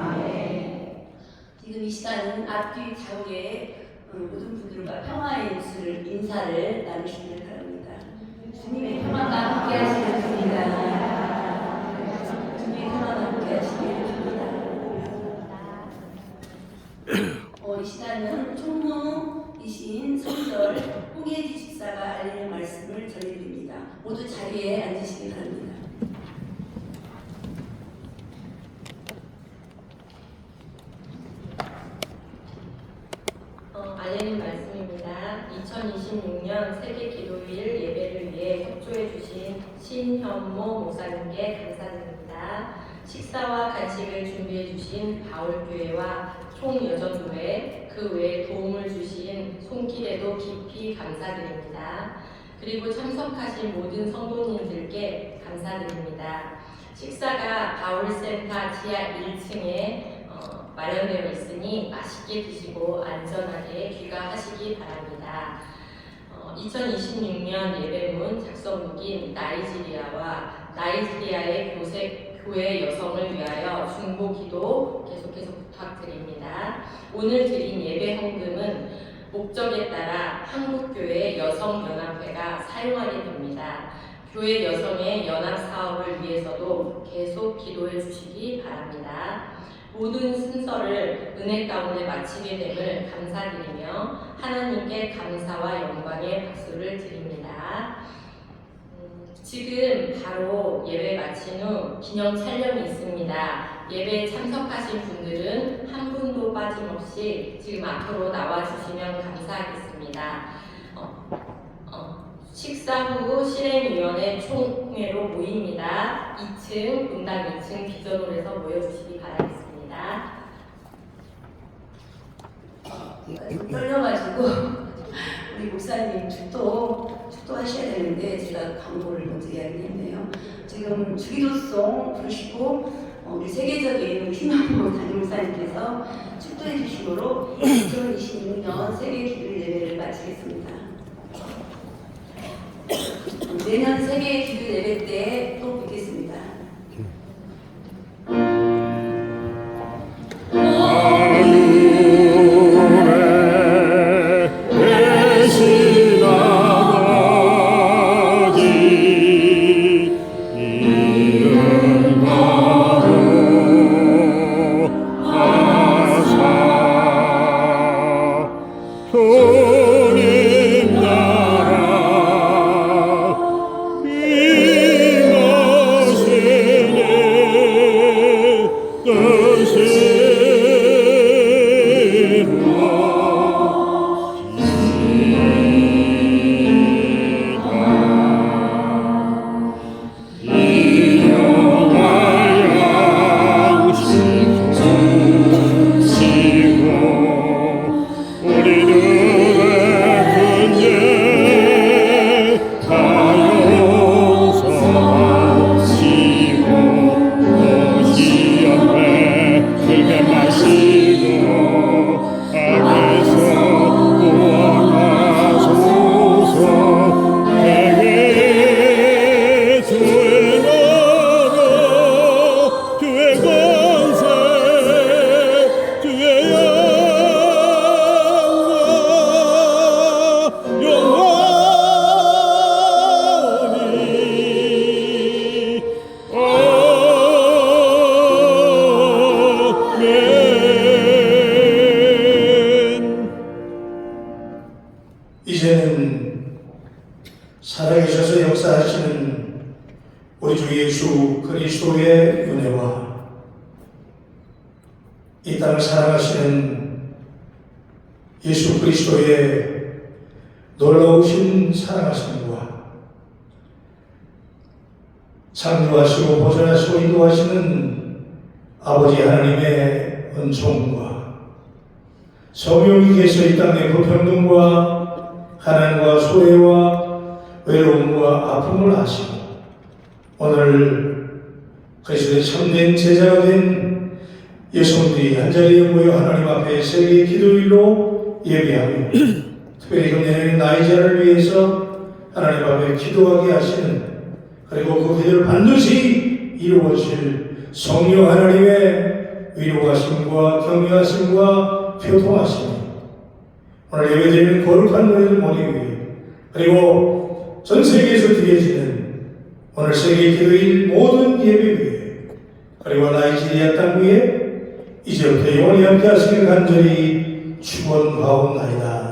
아멘. 지금 이 시간은 앞뒤 좌우에 모든 분들과 평화의 인사를 나누시길 바랍니다. 주님의 평화가 함께 하시길 줍니다. 주님의 평화가 함께 하시길 줍니다. 이 시간은 총무이신 성절 홍예지 집사가 알리는 말씀을 전해드립니다. 모두 자리에 앉으시기 바랍니다. 알리는 말씀입니다. 2026년 세계 기도일 예배를 위해 협조해 주신 신현모 목사님께 감사드립니다. 식사와 간식을 준비해 주신 바울교회와 총여전교회, 그 외에 도움을 주신 손길에도 깊이 감사드립니다. 그리고 참석하신 모든 성도님들께 감사드립니다. 식사가 바울센터 지하 1층에 마련되어 있으니 맛있게 드시고 안전하게 귀가하시기 바랍니다. 2026년 예배문 작성국인 나이지리아의 교회 여성을 위하여 중보기도 계속해서 부탁드립니다. 오늘 드린 예배 헌금은 목적에 따라 한국교회 여성연합회가 사용하게 됩니다. 교회 여성의 연합 사업을 위해서도 계속 기도해 주시기 바랍니다. 모든 순서를 은혜 가운데 마치게 됨을 감사드리며 하나님께 감사와 영광의 박수를 드립니다. 지금 바로 예배 마친 후 기념 촬영이 있습니다. 예배에 참석하신 분들은 한 분도 빠짐없이 지금 앞으로 나와주시면 감사하겠습니다. 식사 후 실행위원회 총회로 모입니다. 2층, 분당 2층 비전홀에서 모여주시기 바라겠습니다. 좀 떨려가지고 우리 목사님 축도하셔야 되는데 제가 광고를 먼저 이야기했네요. 지금 주기도송 부르시고 우리 세계적인 희망로 담임 목사님께서 축도해 주심으로 2026년 세계 기도 예배를 마치겠습니다. 내년 세계 기도 예배 때 또 뵙겠습니다. 이제는 살아계셔서 역사하시는 우리 주 예수 그리스도의 은혜와 이 땅을 살아가시는 예수 그리스도의 놀라우신 사랑하심과 창조하시고 보존하시고 인도하시는 아버지 하나님의 은총과 성령이 계셔 이 땅의 불평등과 가난과 소외와 외로움과 아픔을 아시고 오늘 그리스도의 참된 제자가 된 여성들이 한자리에 모여 하나님 앞에 세계 기도일로 예배하며 특별히 금년에는 나이자를 위해서 하나님 앞에 기도하게 하시는 그리고 그 기도를 반드시 이루어질 성령 하나님의 위로하심과 격려하심과 교통하심이 오늘 예배드리는 거룩한 노래를 머리 위에 그리고 전 세계에서 드려지는 오늘 세계 기도일 모든 예배 위에 그리고 나이지리아 땅 위에 이제부터 영원히 함께 하시길 간절히 축원하옵나이다.